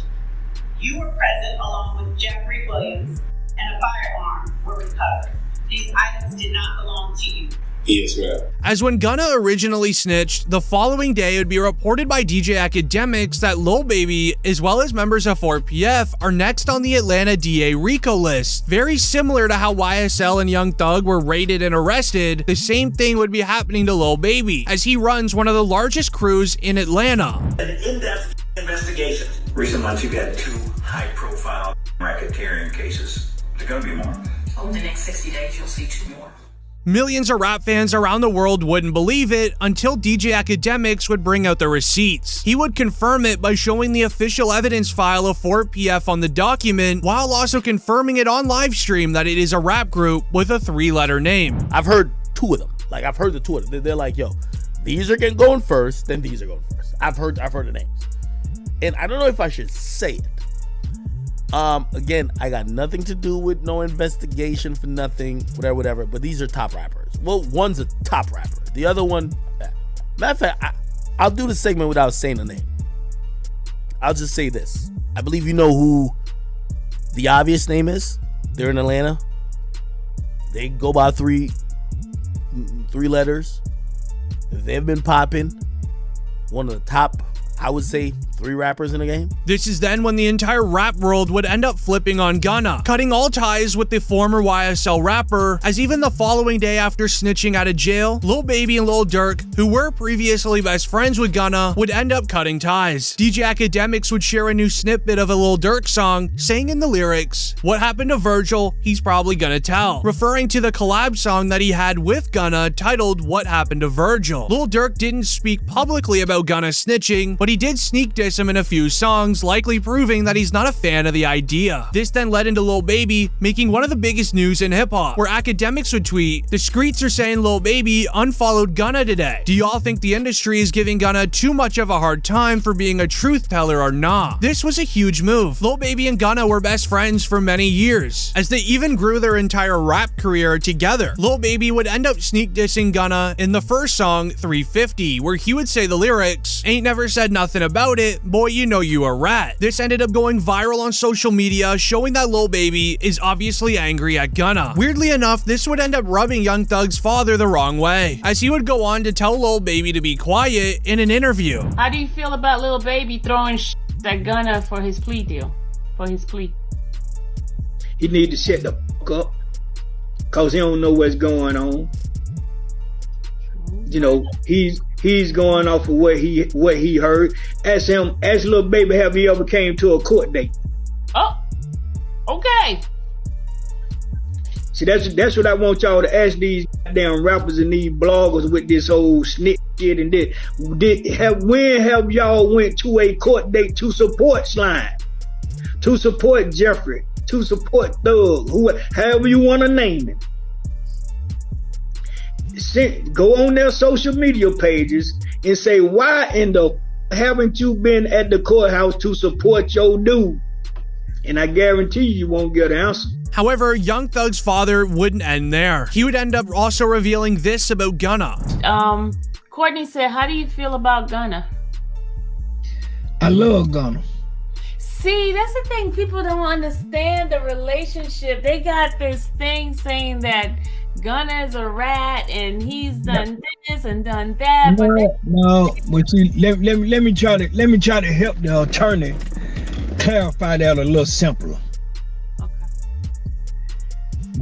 you were present, along with Jeffrey Williams, and a firearm were recovered. These items did not belong to you. Yes, ma'am. As when Gunna originally snitched, the following day it would be reported by DJ Academics that Lil Baby, as well as members of 4PF, are next on the Atlanta DA RICO list. Very similar to how YSL and Young Thug were raided and arrested, the same thing would be happening to Lil Baby, as he runs one of the largest crews in Atlanta. An in-depth investigation. Recent months you've had 2 high-profile racketeering cases. There's gonna be more. Over the next 60 days, you'll see 2 more. Millions of rap fans around the world wouldn't believe it until DJ Academics would bring out the receipts. He would confirm it by showing the official evidence file of 4PF on the document, while also confirming it on live stream that it is a rap group with a 3-letter name. I've heard 2 of them. Like, I've heard the 2 of them. They're like, yo, these are going first, then these are going first. I've heard the names. And I don't know if I should say it. Again, I got nothing to do with no investigation for nothing, whatever, but these are top rappers. Well, one's a top rapper. The other one, matter of fact, I'll do the segment without saying the name. I'll just say this. I believe you know who the obvious name is. They're in Atlanta. They go by 3 letters. They've been popping. One of the top, I would say, 3 rappers in the game. This is then when the entire rap world would end up flipping on Gunna, cutting all ties with the former YSL rapper, as even the following day after snitching out of jail, Lil Baby and Lil Durk, who were previously best friends with Gunna, would end up cutting ties. DJ Academics would share a new snippet of a Lil Durk song, saying in the lyrics, "What happened to Virgil, he's probably gonna tell," referring to the collab song that he had with Gunna titled What Happened to Virgil. Lil Durk didn't speak publicly about Gunna snitching, but he did sneak diss him in a few songs, likely proving that he's not a fan of the idea. This then led into Lil Baby making one of the biggest news in hip-hop, where Academics would tweet, "The streets are saying Lil Baby unfollowed Gunna today. Do y'all think the industry is giving Gunna too much of a hard time for being a truth teller or not?" This was a huge move. Lil Baby and Gunna were best friends for many years, as they even grew their entire rap career together. Lil Baby would end up sneak dissing Gunna in the first song, 350, where he would say the lyrics, "Ain't never said nothing about it, boy you know you a rat." This ended up going viral on social media, showing that Lil Baby is obviously angry at Gunna. Weirdly enough, this would end up rubbing Young Thug's father the wrong way, as he would go on to tell Lil Baby to be quiet in an interview. How do you feel about Lil Baby throwing at Gunna for his plea deal? He need to shut the fuck up, cause he don't know what's going on. You know, he's going off of what he heard. Ask Lil Baby, have he ever came to a court date? Oh, okay. See, that's what I want y'all to ask these damn rappers and these bloggers with this whole snitch shit and this. When have y'all went to a court date to support Slime, to support Jeffrey, to support Thug, however you want to name him? Go on their social media pages and say, why in the haven't you been at the courthouse to support your dude? And I guarantee you won't get an answer. However, Young Thug's father wouldn't end there. He would end up also revealing this about Gunna. Courtney said, how do you feel about Gunna? I love Gunna. See, that's the thing. People don't understand the relationship. They got this thing saying that Gunna is a rat and he's done this and done that. But see, let me try to help the attorney clarify that a little simpler. Okay.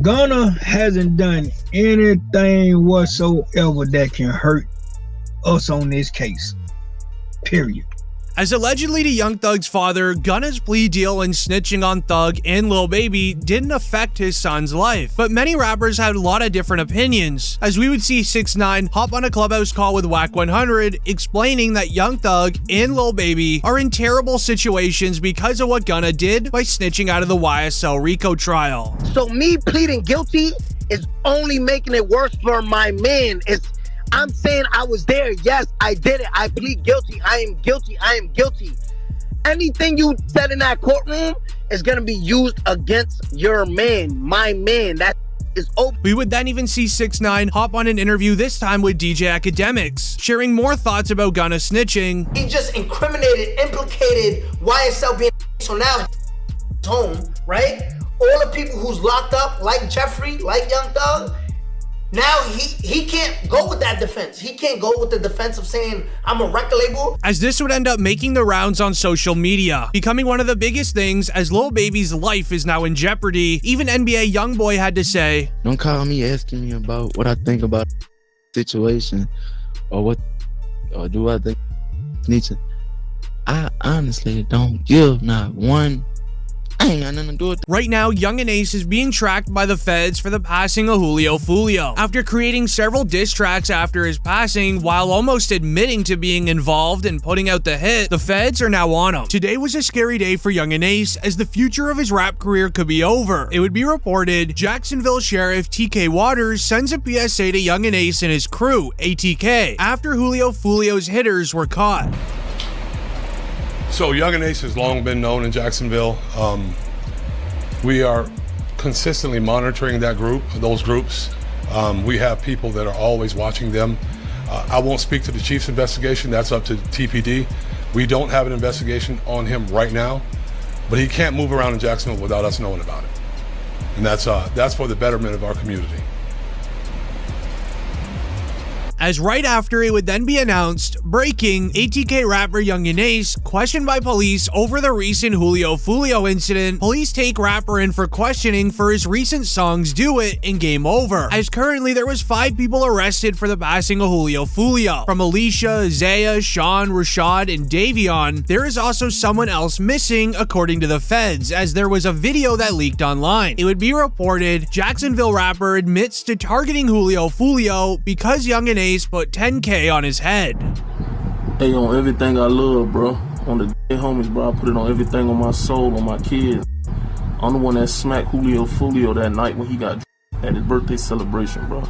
Gunna hasn't done anything whatsoever that can hurt us on this case. Period. As allegedly to Young Thug's father, Gunna's plea deal and snitching on Thug and Lil Baby didn't affect his son's life. But many rappers had a lot of different opinions, as we would see 6ix9ine hop on a Clubhouse call with Wack 100 explaining that Young Thug and Lil Baby are in terrible situations because of what Gunna did by snitching out of the YSL RICO trial. So me pleading guilty is only making it worse for my man. I'm saying I was there. Yes, I did it. I plead guilty. I am guilty. I am guilty. Anything you said in that courtroom is going to be used against your man, my man. That is open. We would then even see 6ix9ine hop on an interview, this time with DJ Academics, sharing more thoughts about Gunna snitching. He just implicated YSL being so now home, right? All the people who's locked up, like Jeffrey, like Young Thug, now he can't go with that defense. He can't go with the defense of saying I'm a record label. As this would end up making the rounds on social media, becoming one of the biggest things as Lil Baby's life is now in jeopardy. Even NBA YoungBoy had to say, "Don't call me asking me about what I think about the situation or do I think snitching. I honestly don't give not one. I ain't got nothing to do with that." Right now, Young and Ace is being tracked by the feds for the passing of Julio Fulio. After creating several diss tracks after his passing, while almost admitting to being involved and putting out the hit, the feds are now on him. Today was a scary day for Young and Ace, as the future of his rap career could be over. It would be reported Jacksonville Sheriff TK Waters sends a PSA to Young and Ace and his crew, ATK, after Julio Fulio's hitters were caught. So Young and Ace has long been known in Jacksonville. We are consistently monitoring those groups. We have people that are always watching them. I won't speak to the chief's investigation. That's up to TPD. We don't have an investigation on him right now, but he can't move around in Jacksonville without us knowing about it. And that's for the betterment of our community. as right after it would then be announced, breaking, ATK rapper Young and Ace questioned by police over the recent Julio Fulio incident. Police take rapper in for questioning for his recent songs Do It and Game Over, as currently there was 5 people arrested for the passing of Julio Fulio. From Alicia, Zaya, Sean, Rashad, and Davion, there is also someone else missing according to the feds, as there was a video that leaked online. It would be reported Jacksonville rapper admits to targeting Julio Fulio because Young and Ace put $10K on his head. Hey, on everything I love, bro. On the homies, bro. I put it on everything on my soul, on my kids. I'm the one that smacked Julio Fulio that night when he got at his birthday celebration, bro.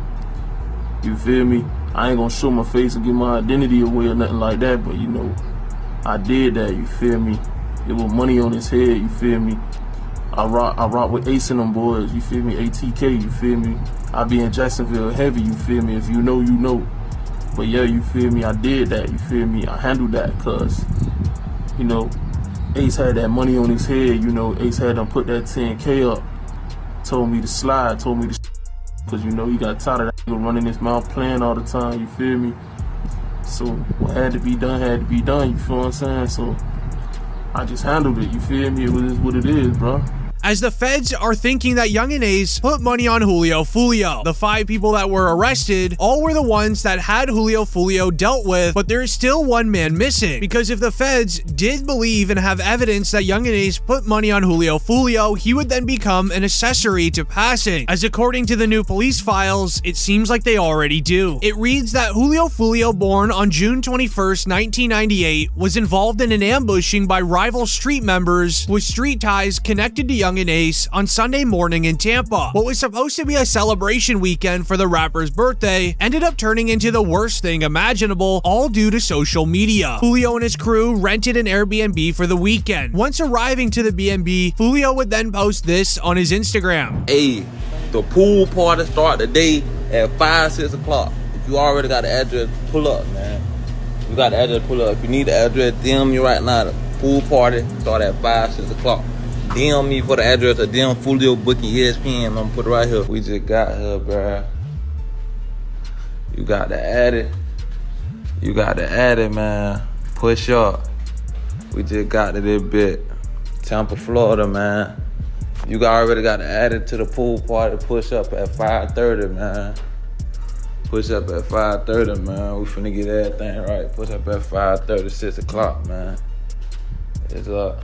You feel me? I ain't gonna show my face and give my identity away or nothing like that, but you know, I did that, you feel me? It was money on his head, you feel me? I rock with Ace and them boys, you feel me? ATK, you feel me? I be in Jacksonville heavy, you feel me? If you know, you know. But yeah, you feel me? I did that, you feel me? I handled that, cause, you know, Ace had that money on his head, you know, Ace had them put that 10K up. Told me to slide, told me to cause you know he got tired of that nigga running his mouth playing all the time, you feel me? So what had to be done, you feel what I'm saying? So I just handled it, you feel me? It was what it is, bro. As the feds are thinking that Young and Ace put money on Julio Fulio. The 5 people that were arrested all were the ones that had Julio Fulio dealt with, but there is still one man missing, because if the feds did believe and have evidence that Young and Ace put money on Julio Fulio, he would then become an accessory to passing, as according to the new police files, it seems like they already do. It reads that Julio Fulio, born on June 21st, 1998, was involved in an ambushing by rival street members with street ties connected to Young and Ace on Sunday morning in Tampa. What was supposed to be a celebration weekend for the rapper's birthday ended up turning into the worst thing imaginable, all due to social media. Julio and his crew rented an Airbnb for the weekend. Once arriving to the B&B, Julio would then post this on his Instagram. Hey, the pool party start today at 5, 6 o'clock. If you already got the address, pull up, man. You got the address, pull up. If you need the address, DM me right now. The pool party start at 5, 6 o'clock. DM me for the address or DM Fulio booking ESPN. I'm gonna put it right here. We just got here, bruh. You got to add it. You got to add it, man. Push up. We just got to this bit. Tampa, Florida, man. You already got to add it to the pool party. Push up at 5:30, man. Push up at 5:30, man. We finna get everything right. Push up at 5:30, 6 o'clock, man.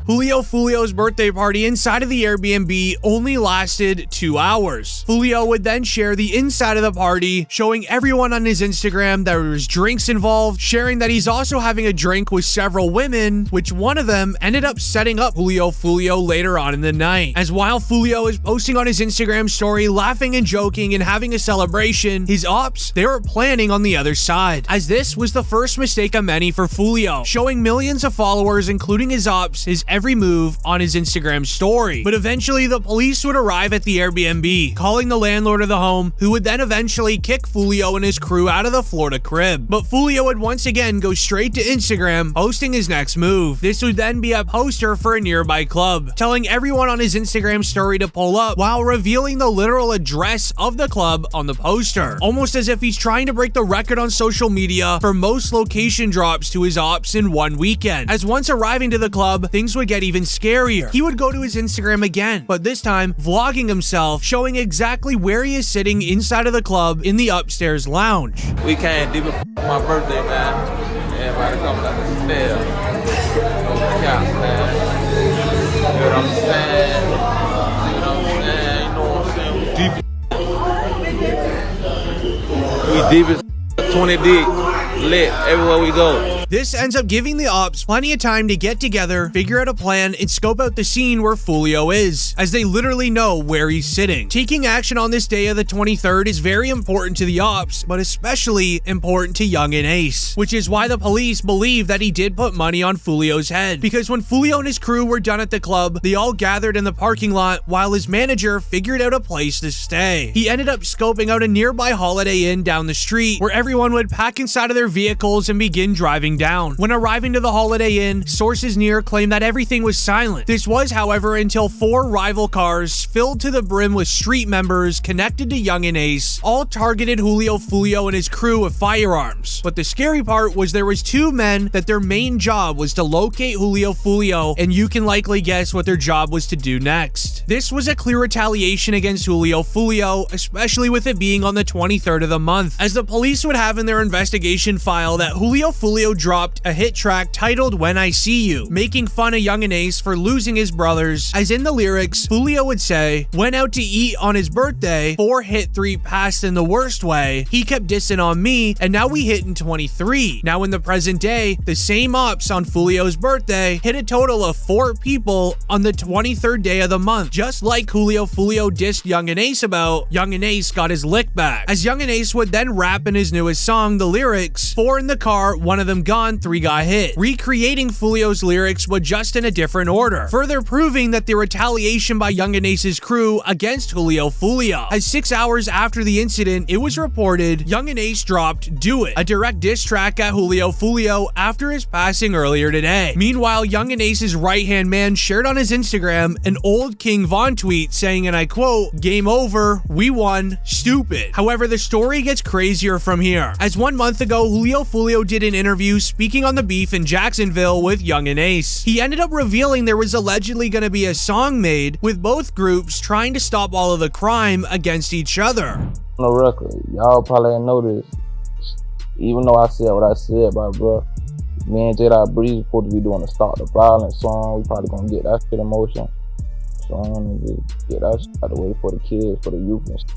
Julio Fulio's birthday party inside of the Airbnb only lasted 2 hours. Fulio would then share the inside of the party, showing everyone on his Instagram that there was drinks involved, sharing that he's also having a drink with several women, which one of them ended up setting up Julio Fulio later on in the night. As while Fulio is posting on his Instagram story, laughing and joking and having a celebration, his ops, they were planning on the other side, as this was the first mistake of many for Fulio, showing millions of followers, including his ops, his every move on his Instagram story. But eventually the police would arrive at the Airbnb, calling the landlord of the home, who would then eventually kick Fulio and his crew out of the Florida crib. But Fulio would once again go straight to Instagram, posting his next move. This would then be a poster for a nearby club, telling everyone on his Instagram story to pull up while revealing the literal address of the club on the poster, almost as if he's trying to break the record on social media for most location drops to his ops in one weekend. As once arriving to the club, things would get even scarier. He would go to his Instagram again, but this time vlogging himself, showing exactly where he is sitting inside of the club in the upstairs lounge. We can't do it for my birthday, man. Everybody coming up the stairs. No cap, man. You know what I'm saying? You know what I'm saying? You know what I'm saying? We deep as 20 deep. Lit everywhere we go. This ends up giving the ops plenty of time to get together, figure out a plan, and scope out the scene where Fulio is, as they literally know where he's sitting. Taking action on this day of the 23rd is very important to the ops, but especially important to Young and Ace, which is why the police believe that he did put money on Fulio's head, because when Fulio and his crew were done at the club, they all gathered in the parking lot while his manager figured out a place to stay. He ended up scoping out a nearby Holiday Inn down the street, where everyone would pack inside of their vehicles and begin driving down. When arriving to the Holiday Inn, sources near claim that everything was silent. This was, however, until 4 rival cars filled to the brim with street members connected to Young and Ace all targeted Julio Fulio and his crew with firearms. But the scary part was there was 2 men that their main job was to locate Julio Fulio, and you can likely guess what their job was to do next. This was a clear retaliation against Julio Fulio, especially with it being on the 23rd of the month, as the police would have in their investigation file that Julio Fulio dropped a hit track titled When I See You, making fun of Young and Ace for losing his brothers, as in the lyrics, Julio would say, went out to eat on his birthday, 4 hit 3 passed in the worst way, he kept dissing on me, and now we hit in 23. Now in the present day, the same ops on Fulio's birthday hit a total of 4 people on the 23rd day of the month. Just like Julio Fulio dissed Young and Ace about, Young and Ace got his lick back, as Young and Ace would then rap in his newest song the lyrics, 4 in the car, 1 of them gone, 3 got hit, recreating Fulio's lyrics but just in a different order, further proving that the retaliation by Young and Ace's crew against Julio Fulio. As 6 hours after the incident, it was reported Young and Ace dropped Do It, a direct diss track at Julio Fulio after his passing earlier today. Meanwhile, Young and Ace's right-hand man shared on his Instagram an old King Von tweet saying, and I quote, "Game over, we won, stupid." However, the story gets crazier from here, as 1 month ago, Julio Fulio did an interview speaking on the beef in Jacksonville with Young and Ace. He ended up revealing there was allegedly going to be a song made with both groups trying to stop all of the crime against each other. On the record, y'all probably ain't know this. Even though I said what I said, bro, me and J. Breeze supposed to be doing a Stop the Violence song. We probably gonna get that shit in motion. So I'm gonna just get that shit out of the way for the kids, for the youth and shit.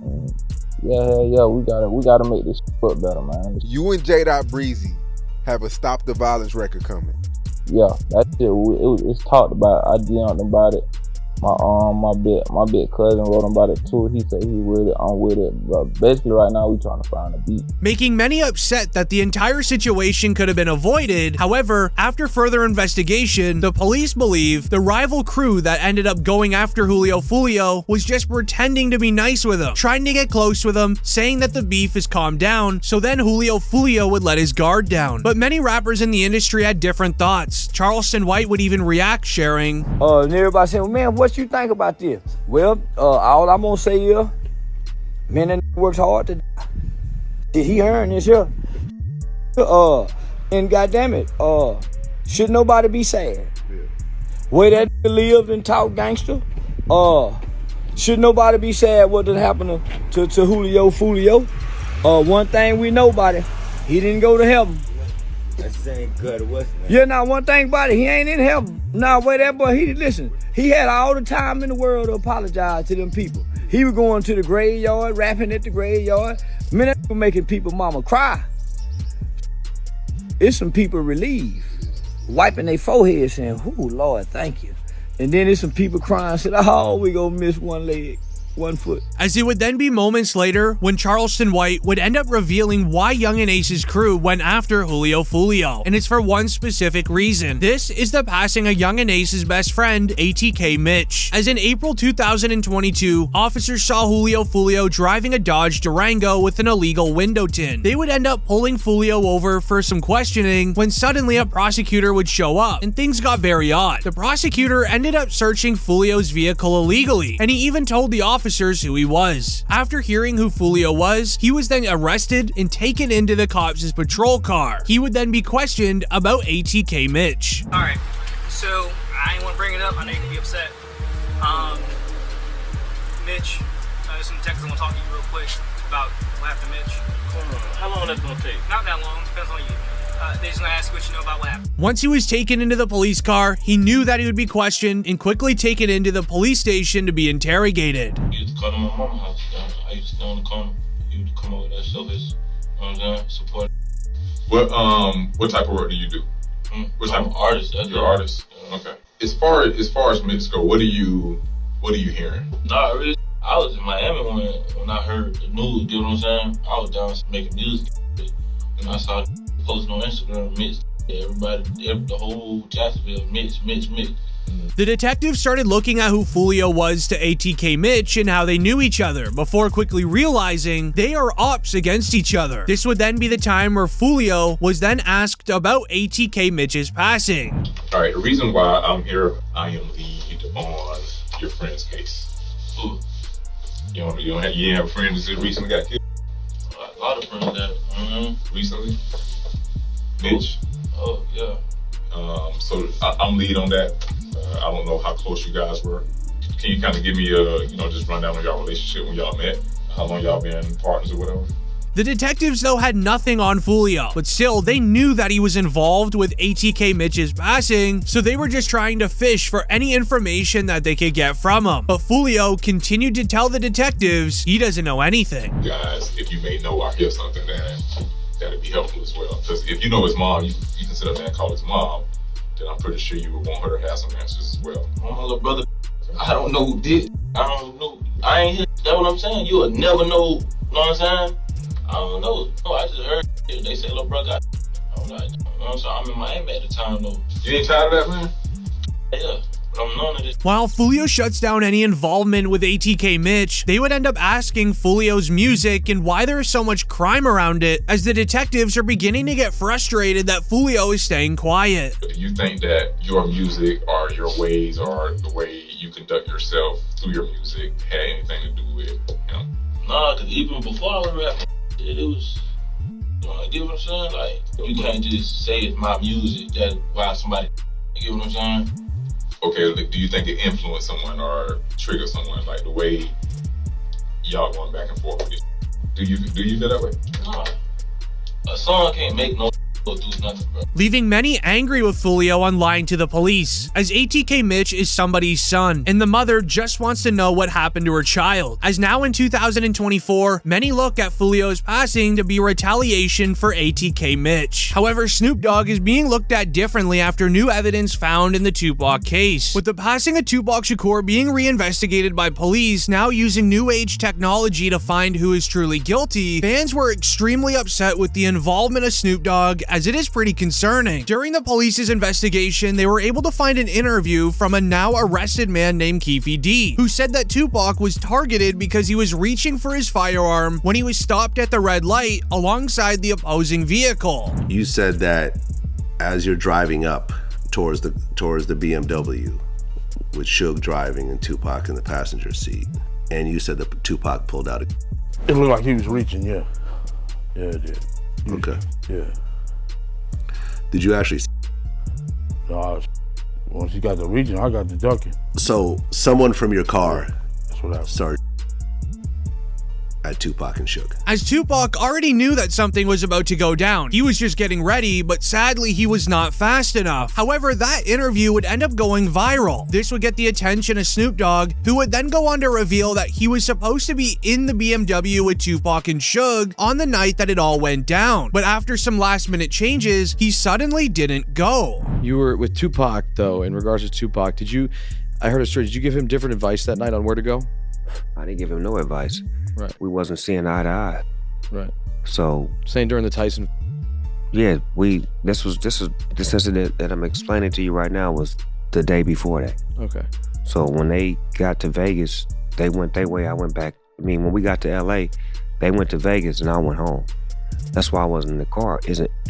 And yeah, we gotta make this look better, man. You and J. Breezy have a Stop the Violence record coming. Yeah, that shit, it's talked about. I DM'd him about it. My big cousin wrote him about it too. He said he with it, I'm with it. But basically right now we trying to find a beat. Making many upset that the entire situation could have been avoided. However, after further investigation, the police believe the rival crew that ended up going after Julio Fulio was just pretending to be nice with him, trying to get close with him, saying that the beef is calmed down, so then Julio Fulio would let his guard down. But many rappers in the industry had different thoughts. Charleston White would even react, sharing, and everybody saying, well, man, what you think about this? Well, all I'm gonna say is, man, that works hard to die. Did he earn this here? And goddamn it, should nobody be sad? Where that lived and talk gangster? Should nobody be sad what did happen to Julio Fulio? One thing we know about it, he didn't go to heaven. That's ain't good. What's that? Yeah, now one thing about it, he ain't in heaven. Now, wait, that boy, listen, he had all the time in the world to apologize to them people. He was going to the graveyard, rapping at the graveyard. Man, that was making people mama cry. It's some people relieved, wiping their forehead saying, "Ooh, Lord, thank you." And then there's some people crying, said, "Oh, we gonna miss one leg, 1 foot." As it would then be moments later when Charleston White would end up revealing why Young and Ace's crew went after Julio Fulio, and it's for one specific reason. This is the passing of Young and Ace's best friend, ATK Mitch. As in April 2022, officers saw Julio Fulio driving a Dodge Durango with an illegal window tint. They would end up pulling Fulio over for some questioning when suddenly a prosecutor would show up, and things got very odd. The prosecutor ended up searching Fulio's vehicle illegally, and he even told the officers who he was. After hearing who Fulio was, he was then arrested and taken into the cops' patrol car. He would then be questioned about ATK Mitch. Alright, so I ain't want to bring it up, I know you can be upset. Mitch, there's some texts I want to talk to you real quick about what happened to Mitch. How long that's gonna take? Not that long, depends on you. They're just gonna ask what you know about what happened. Once he was taken into the police car, he knew that he would be questioned and quickly taken into the police station to be interrogated. He used to come to my mama's house. I used to stay on the corner. He would come over there, show his, you know what I'm saying, support. What type of work do you do? What type of artist? You're an artist. Okay. As far as Mitch go, what are you hearing? Nah, really. I was in Miami when I heard the news. You know what I'm saying? I was down making music, and I saw posting on Instagram, Mitch. Everybody, the whole Jacksonville, Mitch. The detectives started looking at who Fulio was to ATK Mitch and how they knew each other, before quickly realizing they are ops against each other. This would then be the time where Fulio was then asked about ATK Mitch's passing. All right, the reason why I'm here, I am lead on your friend's case. Ooh. You didn't have a friend that recently got killed? A lot of friends that Recently? Mitch? Oh, yeah. So I'm lead on that. I don't know how close you guys were. Can you kind of give me just run down on y'all relationship when y'all met? How long y'all been partners or whatever? The detectives, though, had nothing on Fulio, but still, they knew that he was involved with ATK Mitch's passing, so they were just trying to fish for any information that they could get from him. But Fulio continued to tell the detectives he doesn't know anything. Guys, if you may know or hear something, that'd be helpful as well. Because if you know his mom, you can sit up there and call his mom, then I'm pretty sure you would want her to have some answers as well. Oh, my little brother, I don't know who did. I don't know. I ain't here. That's what I'm saying. You'll never know. You know what I'm saying? I don't know. No, I just heard they say little brother got. I'm like, you know what I'm saying? I'm in Miami at the time though. You ain't tired of that, man? Yeah. But I'm none of this. While Fulio shuts down any involvement with ATK Mitch, they would end up asking Fulio's music and why there is so much crime around it, as the detectives are beginning to get frustrated that Fulio is staying quiet. Do you think that your music or your ways or the way you conduct yourself through your music had anything to do with him? Nah, because even before I was rapping, it was, you get what I'm saying? Like, you can't just say it's my music, that's why somebody, you get what I'm saying? Okay, do you think it influenced someone or triggered someone, like the way y'all going back and forth with it? Do you feel that way? Nah, a song can't make no do nothing, bro. Leaving many angry with Fulio on lying to the police, as ATK Mitch is somebody's son, and the mother just wants to know what happened to her child. As now in 2024, many look at Fulio's passing to be retaliation for ATK Mitch. However, Snoop Dogg is being looked at differently after new evidence found in the Tupac case. With the passing of Tupac Shakur being reinvestigated by police, now using new age technology to find who is truly guilty, fans were extremely upset with the involvement of Snoop Dogg, as it is pretty concerning. During the police's investigation, they were able to find an interview from a now arrested man named Keefe D, who said that Tupac was targeted because he was reaching for his firearm when he was stopped at the red light alongside the opposing vehicle. You said that as you're driving up towards the BMW with Suge driving and Tupac in the passenger seat, and you said that Tupac pulled out a... It looked like he was reaching, yeah. Yeah, it did. Okay. Yeah. Did you actually? No, once he got the reaching, I got the ducking. So someone from your car started at Tupac and Suge. As Tupac already knew that something was about to go down. He was just getting ready, but sadly he was not fast enough. However, that interview would end up going viral. This would get the attention of Snoop Dogg, who would then go on to reveal that he was supposed to be in the BMW with Tupac and Suge on the night that it all went down. But after some last minute changes, he suddenly didn't go. You were with Tupac though, in regards to Tupac, I heard a story, did you give him different advice that night on where to go? I didn't give him no advice. Right. We wasn't seeing eye to eye. Right. So saying during the Tyson. Yeah, this incident that I'm explaining to you right now was the day before that. Okay. So when they got to Vegas, they went their way, I went back. I mean, when we got to LA, they went to Vegas and I went home. That's why I wasn't in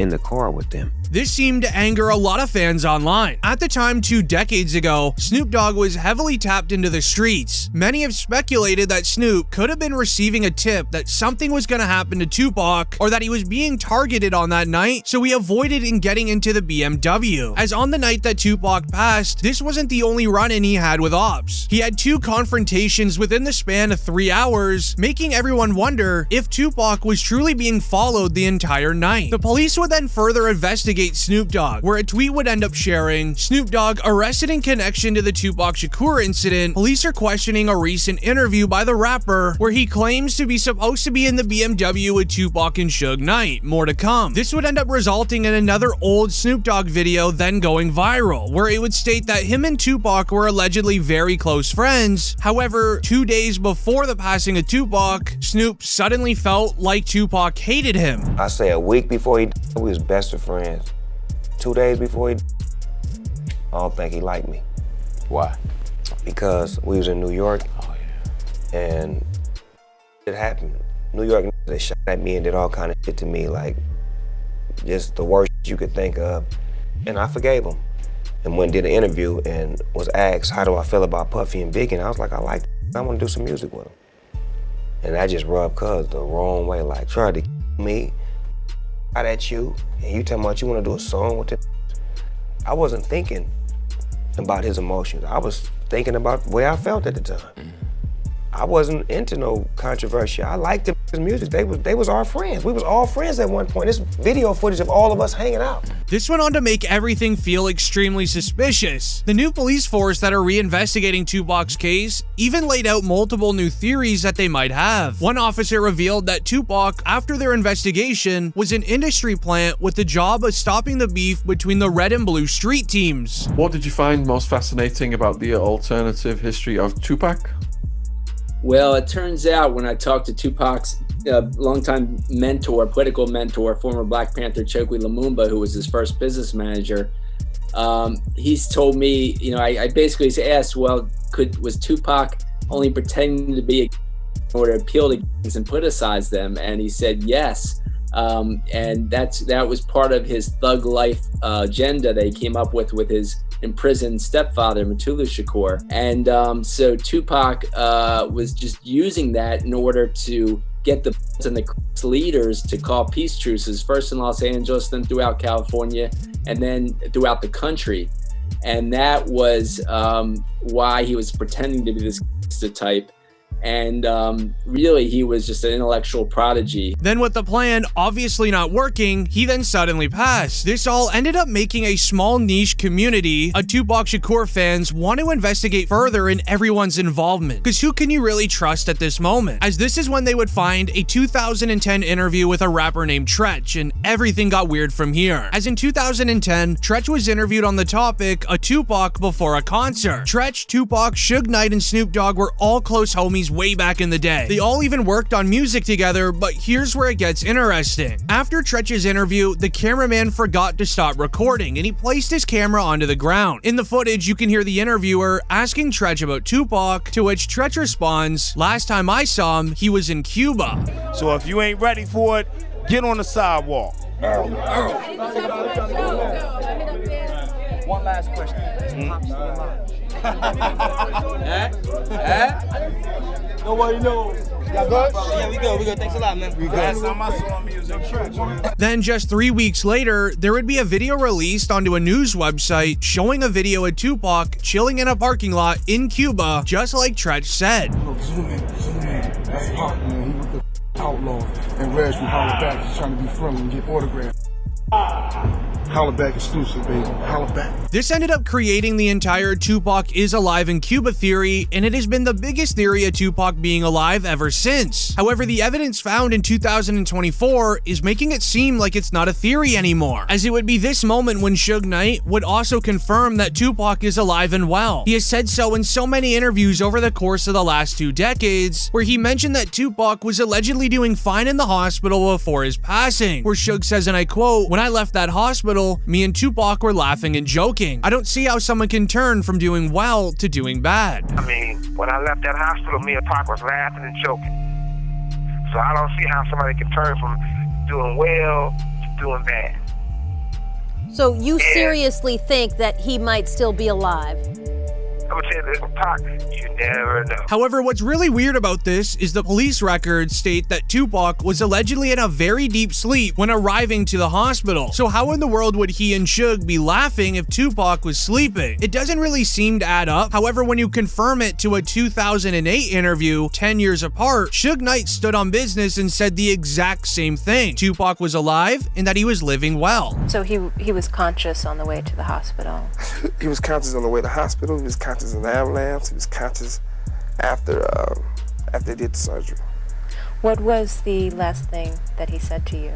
the car with them. This seemed to anger a lot of fans online. At the time, 2 decades ago, Snoop Dogg was heavily tapped into the streets. Many have speculated that Snoop could have been receiving a tip that something was going to happen to Tupac, or that he was being targeted on that night, so he avoided in getting into the BMW. As on the night that Tupac passed, this wasn't the only run-in he had with ops. He had 2 confrontations within the span of 3 hours, making everyone wonder if Tupac was truly being followed the entire night. The police would then further investigate Snoop Dogg, where a tweet would end up sharing, Snoop Dogg arrested in connection to the Tupac Shakur incident. Police are questioning a recent interview by the rapper where he claims to be supposed to be in the BMW with Tupac and Suge Knight. More to come. This would end up resulting in another old Snoop Dogg video then going viral, where it would state that him and Tupac were allegedly very close friends. However, 2 days before the passing of Tupac, Snoop suddenly felt like Tupac hated him. I say a week before he died, we was best of friends. 2 days before he died, I don't think he liked me. Why? Because we was in New York. Oh, yeah. And it happened. New York, they shot at me and did all kind of shit to me, like just the worst you could think of. And I forgave them. And went and did an interview and was asked, how do I feel about Puffy and Biggie? And I was like, I like them. I want to do some music with them. And I just rubbed Cuz the wrong way, like tried to me, out at you, and you talking about you want to do a song with it. I wasn't thinking about his emotions. I was thinking about the way I felt at the time. I wasn't into no controversy. I liked his music. They was our friends. We was all friends at one point. This video footage of all of us hanging out. This went on to make everything feel extremely suspicious. The new police force that are reinvestigating Tupac's case even laid out multiple new theories that they might have. One officer revealed that Tupac, after their investigation, was an industry plant with the job of stopping the beef between the red and blue street teams. What did you find most fascinating about the alternative history of Tupac? Well, it turns out when I talked to Tupac's longtime mentor, political mentor, former Black Panther Chokwe Lumumba, who was his first business manager, he's told me, you know, I basically asked, well, was Tupac only pretending to be in order to appeal to gangs and politicize them? And he said yes. And that was part of his thug life agenda that he came up with his imprisoned stepfather, Mutulu Shakur. And so Tupac was just using that in order to get the and the leaders to call peace truces, first in Los Angeles, then throughout California, and then throughout the country. And that was why he was pretending to be this gangster type. And really, he was just an intellectual prodigy. Then with the plan obviously not working, he then suddenly passed. This all ended up making a small niche community of Tupac Shakur fans want to investigate further in everyone's involvement. Because who can you really trust at this moment? As this is when they would find a 2010 interview with a rapper named Tretch, and everything got weird from here. As in 2010, Tretch was interviewed on the topic of Tupac before a concert. Tretch, Tupac, Suge Knight, and Snoop Dogg were all close homies way back in the day. They all even worked on music together, but here's where it gets interesting. After Tretch's interview, the cameraman forgot to stop recording and he placed his camera onto the ground. In the footage, you can hear the interviewer asking Tretch about Tupac, to which Tretch responds, "Last time I saw him, he was in Cuba." So if you ain't ready for it, get on the sidewalk. One last question. Nobody knows. Y'all good? Yeah, we good. We good. Thanks a lot, man. We good. Last time I saw him, he was in church. Then just 3 weeks later, there would be a video released onto a news website showing a video of Tupac chilling in a parking lot in Cuba, just like Tretch said. Look, zoom in. That's Pac, man. He with the outlaw. And Reg from Holla Back is trying to be friendly and get autographs. Holla Back exclusive, baby. Holla Back. This ended up creating the entire Tupac is alive in Cuba theory, and it has been the biggest theory of Tupac being alive ever since. However, the evidence found in 2024 is making it seem like it's not a theory anymore, as it would be this moment when Suge Knight would also confirm that Tupac is alive and well. He has said so in so many interviews over the course of the last 2 decades, where he mentioned that Tupac was allegedly doing fine in the hospital before his passing, where Suge says, and I quote, "When I left that hospital, me and Tupac were laughing and joking. I don't see how someone can turn from doing well to doing bad." I mean, when I left that hospital, me and Pac was laughing and joking. So I don't see how somebody can turn from doing well to doing bad. So you seriously think that he might still be alive? I'm gonna tell you this, Pac, you never know. However, what's really weird about this is the police records state that Tupac was allegedly in a very deep sleep when arriving to the hospital. So how in the world would he and Suge be laughing if Tupac was sleeping? It doesn't really seem to add up. However, when you confirm it to a 2008 interview 10 years apart, Suge Knight stood on business and said the exact same thing. Tupac was alive and that he was living well. So he was conscious on the way to the hospital? He was conscious on the way to the hospital. He was conscious in the ambulance. He was conscious after they did the surgery. What was the last thing that he said to you?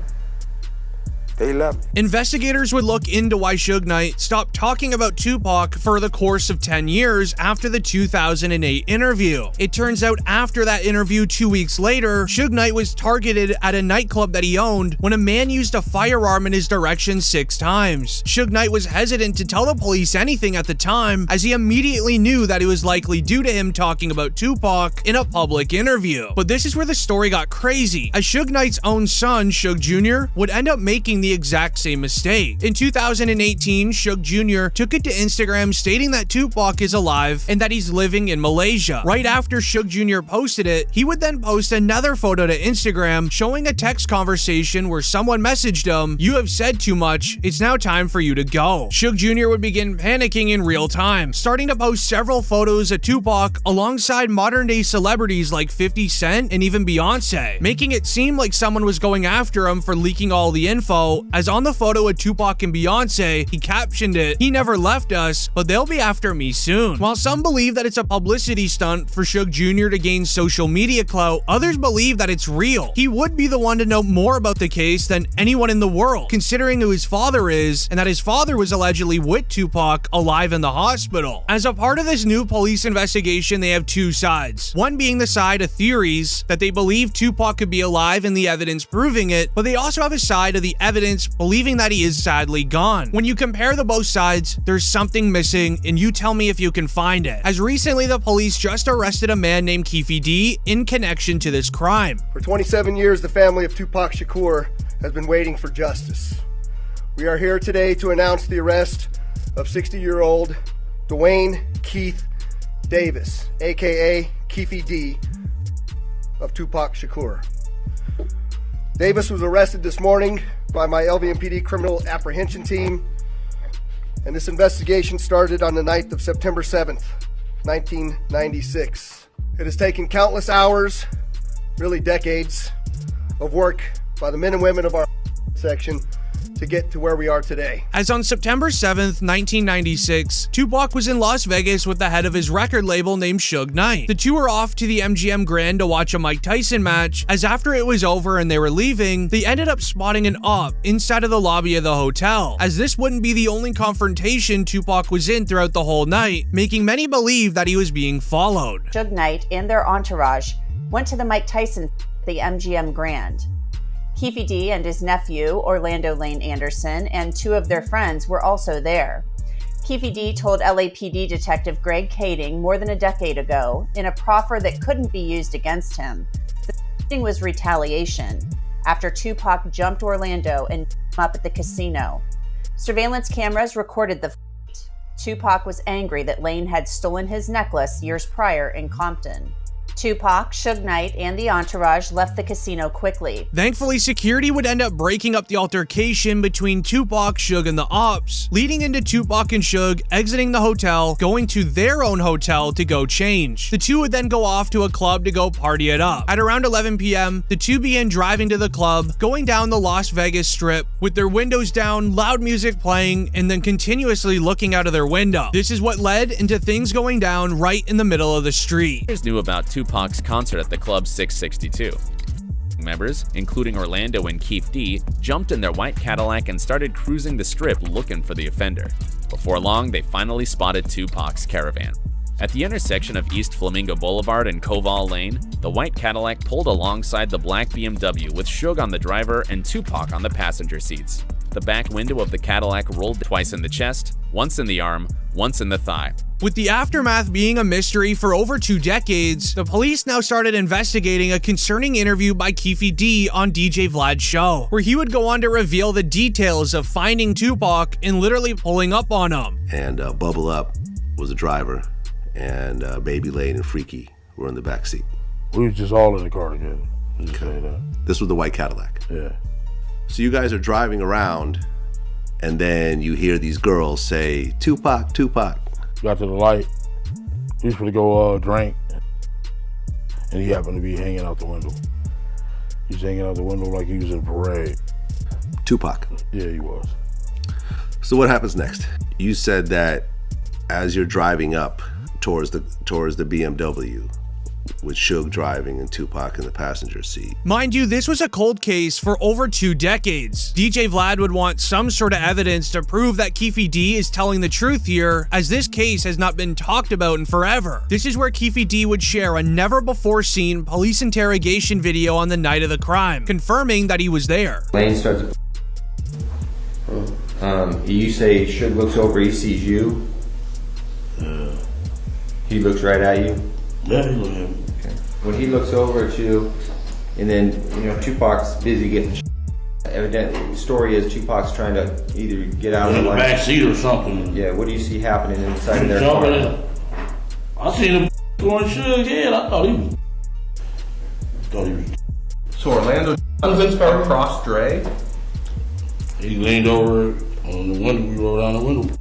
They love me. Investigators would look into why Suge Knight stopped talking about Tupac for the course of 10 years after the 2008 interview. It turns out after that interview 2 weeks later, Suge Knight was targeted at a nightclub that he owned when a man used a firearm in his direction 6 times. Suge Knight was hesitant to tell the police anything at the time, as he immediately knew that it was likely due to him talking about Tupac in a public interview. But this is where the story got crazy, as Suge Knight's own son, Suge Jr., would end up making the exact same mistake. In 2018, Suge Jr. took it to Instagram stating that Tupac is alive and that he's living in Malaysia. Right after Suge Jr. posted it, he would then post another photo to Instagram showing a text conversation where someone messaged him, "You have said too much, it's now time for you to go." Suge Jr. would begin panicking in real time, starting to post several photos of Tupac alongside modern day celebrities like 50 Cent and even Beyonce, making it seem like someone was going after him for leaking all the info, as on the photo of Tupac and Beyonce, he captioned it, "He never left us, but they'll be after me soon." While some believe that it's a publicity stunt for Suge Jr. to gain social media clout, others believe that it's real. He would be the one to know more about the case than anyone in the world, considering who his father is, and that his father was allegedly with Tupac alive in the hospital. As a part of this new police investigation, they have two sides. One being the side of theories, that they believe Tupac could be alive and the evidence proving it, but they also have a side of the evidence believing that he is sadly gone. When you compare the both sides, there's something missing, and you tell me if you can find it. As recently, the police just arrested a man named Keefe D in connection to this crime. For 27 years, the family of Tupac Shakur has been waiting for justice. We are here today to announce the arrest of 60-year-old Dwayne Keith Davis, aka Keefe D, of Tupac Shakur. Davis was arrested this morning by my LVMPD criminal apprehension team, and this investigation started on the night of September 7th, 1996. It has taken countless hours, really decades, of work by the men and women of our section to get to where we are today. As on September 7th, 1996, Tupac was in Las Vegas with the head of his record label named Suge Knight. The two were off to the MGM Grand to watch a Mike Tyson match, as after it was over and they were leaving, they ended up spotting an op inside of the lobby of the hotel, as this wouldn't be the only confrontation Tupac was in throughout the whole night, making many believe that he was being followed. Suge Knight and their entourage went to the Mike Tyson at the MGM Grand. Keefe D and his nephew, Orlando Lane Anderson, and 2 of their friends were also there. Keefe D told LAPD Detective Greg Kading more than a decade ago, in a proffer that couldn't be used against him, the shooting was retaliation after Tupac jumped Orlando and beat him up at the casino. Surveillance cameras recorded the fight. Tupac was angry that Lane had stolen his necklace years prior in Compton. Tupac, Suge Knight, and the entourage left the casino quickly. Thankfully, security would end up breaking up the altercation between Tupac, Suge, and the ops, leading into Tupac and Suge exiting the hotel, going to their own hotel to go change. The two would then go off to a club to go party it up. At around 11 p.m., the two began driving to the club, going down the Las Vegas Strip with their windows down, loud music playing, and then continuously looking out of their window. This is what led into things going down right in the middle of the street. Knew about Tupac's concert at the Club 662. Members, including Orlando and Keefe D, jumped in their white Cadillac and started cruising the strip looking for the offender. Before long, they finally spotted Tupac's caravan. At the intersection of East Flamingo Boulevard and Koval Lane, the white Cadillac pulled alongside the black BMW with Suge on the driver and Tupac on the passenger seats. The back window of the Cadillac rolled twice in the chest, once in the arm, once in the thigh. With the aftermath being a mystery for over 2 decades, the police now started investigating a concerning interview by Keefe D on DJ Vlad's show, where he would go on to reveal the details of finding Tupac and literally pulling up on him. And Bubble Up was the driver, and Baby Lane and Freaky were in the back seat. We was just all in the car together. Just say that. This was the white Cadillac. Yeah. So you guys are driving around, and then you hear these girls say, "Tupac, Tupac." Got to the light. He was gonna go drink, and he happened to be hanging out the window. He was hanging out the window like he was in a parade. Tupac. Yeah, he was. So what happens next? You said that as you're driving up towards the BMW, with Suge driving and Tupac in the passenger seat. Mind you, this was a cold case for over 2 decades. DJ Vlad would want some sort of evidence to prove that Keefe D is telling the truth here, as this case has not been talked about in forever. This is where Keefe D would share a never-before-seen police interrogation video on the night of the crime, confirming that he was there. Lane starts. You say Suge looks over, he sees you. He looks right at you. Yeah, he looks at me. Okay. When he looks over at you, and then Tupac's busy getting. Evidently, the story is Tupac's trying to either get out of the back seat or something. Yeah. What do you see happening inside of their car? I seen him going Suge head. I thought he was. So Orlando across Dre. He leaned over on the window. We rolled down the window.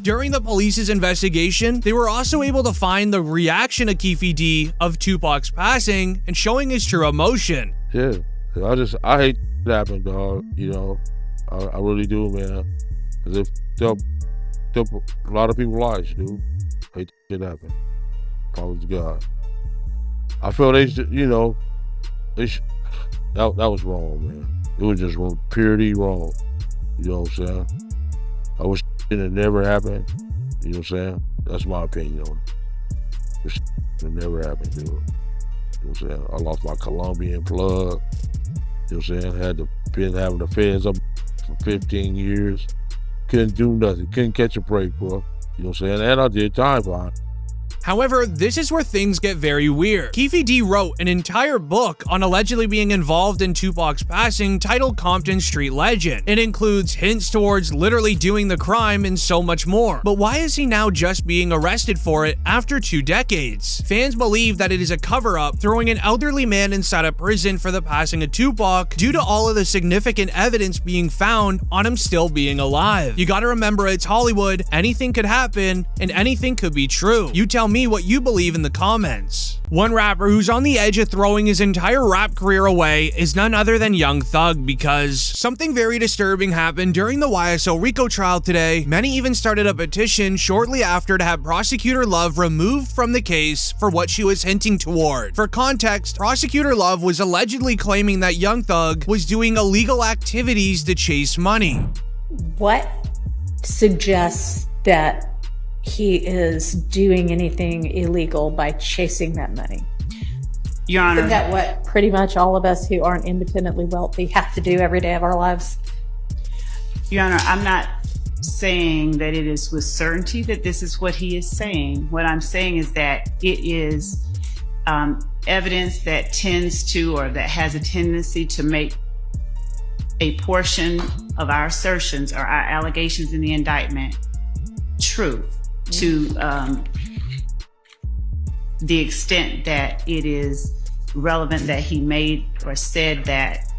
During the police's investigation, they were also able to find the reaction of Keefe D of Tupac's passing and showing his true emotion. Yeah, I hate that happened, dog. I really do, man. Cause it took a lot of people's lives, dude. I hate that happen. Probably to God. I feel that was wrong, man. It was just purely wrong. You know what I'm saying? I wish it had never happened. You know what I'm saying? That's my opinion on it. It never happened, dude. You know what I'm saying? I lost my Colombian plug. You know what I'm saying? Been having the feds up for 15 years. Couldn't do nothing. Couldn't catch a break, bro. You know what I'm saying? And I did time for it. However, this is where things get very weird. Keefe D wrote an entire book on allegedly being involved in Tupac's passing titled Compton Street Legend. It includes hints towards literally doing the crime and so much more. But why is he now just being arrested for it after 2 decades? Fans believe that it is a cover-up, throwing an elderly man inside a prison for the passing of Tupac due to all of the significant evidence being found on him still being alive. You gotta remember, it's Hollywood, anything could happen and anything could be true. You tell me what you believe in the comments. One rapper who's on the edge of throwing his entire rap career away is none other than Young Thug, because something very disturbing happened during the YSL RICO trial today. Many even started a petition shortly after to have Prosecutor Love removed from the case for what she was hinting toward. For context, Prosecutor Love was allegedly claiming that Young Thug was doing illegal activities to chase money. What suggests that he is doing anything illegal by chasing that money? Your Honor. Isn't that what pretty much all of us who aren't independently wealthy have to do every day of our lives? Your Honor, I'm not saying that it is with certainty that this is what he is saying. What I'm saying is that it is evidence that tends to, or that has a tendency to make a portion of our assertions or our allegations in the indictment true, to the extent that it is relevant that he made or said that,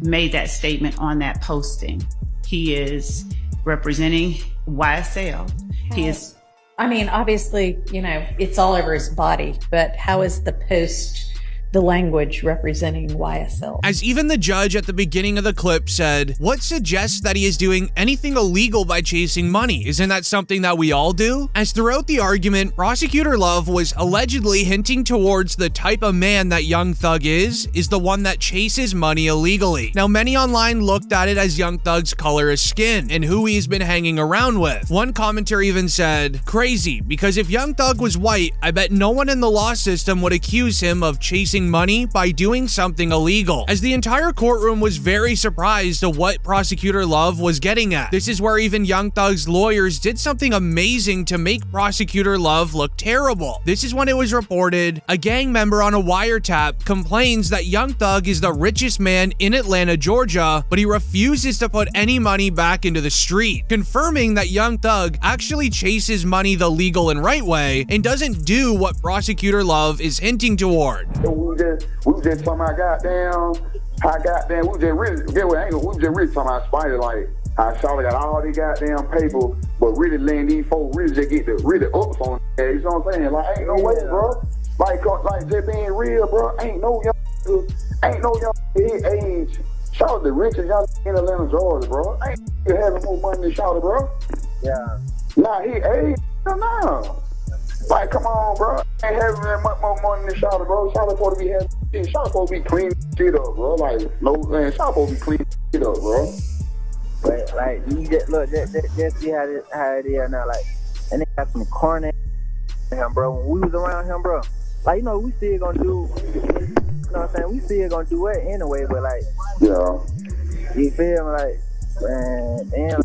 made that statement on that posting. He is representing YSL. He is. I mean, obviously, it's all over his body, but how is the post, the language representing YSL? As even the judge at the beginning of the clip said, what suggests that he is doing anything illegal by chasing money? Isn't that something that we all do? As throughout the argument, Prosecutor Love was allegedly hinting towards the type of man that Young Thug is the one that chases money illegally. Now, many online looked at it as Young Thug's color of skin and who he's been hanging around with. One commenter even said, crazy, because if Young Thug was white, I bet no one in the law system would accuse him of chasing money by doing something illegal, as the entire courtroom was very surprised at what Prosecutor Love was getting at. This is where even Young Thug's lawyers did something amazing to make Prosecutor Love look terrible. This is when it was reported a gang member on a wiretap complains that Young Thug is the richest man in Atlanta, Georgia, but he refuses to put any money back into the street, confirming that Young Thug actually chases money the legal and right way and doesn't do what Prosecutor Love is hinting toward. We was just talking about we was just really, we was just really talking about Spider, like how Charlotte got all these goddamn paper, but really letting these folks really just get the really ups on it. You know what I'm saying? Like, ain't no way, bro. Like just being real, bro. Ain't no young his age. Charlotte the richest young in Atlanta, Georgia, bro. Ain't having more money than Charlotte, bro. Yeah. Nah, he age, no. Like, come on, bro. I ain't having that much more money than Charlotte, bro. Charlotte supposed to be having shit. Charlotte supposed to be clean shit up, bro. Like, no, man, Charlotte supposed to be clean shit up, bro. But, like, you just look, just see how it is now. Like, and they got some corny him, bro. When we was around him, bro, like, you know, we still gonna do, you know what I'm saying? We still gonna do it anyway, but, like, yeah. You feel me? Like, man, damn.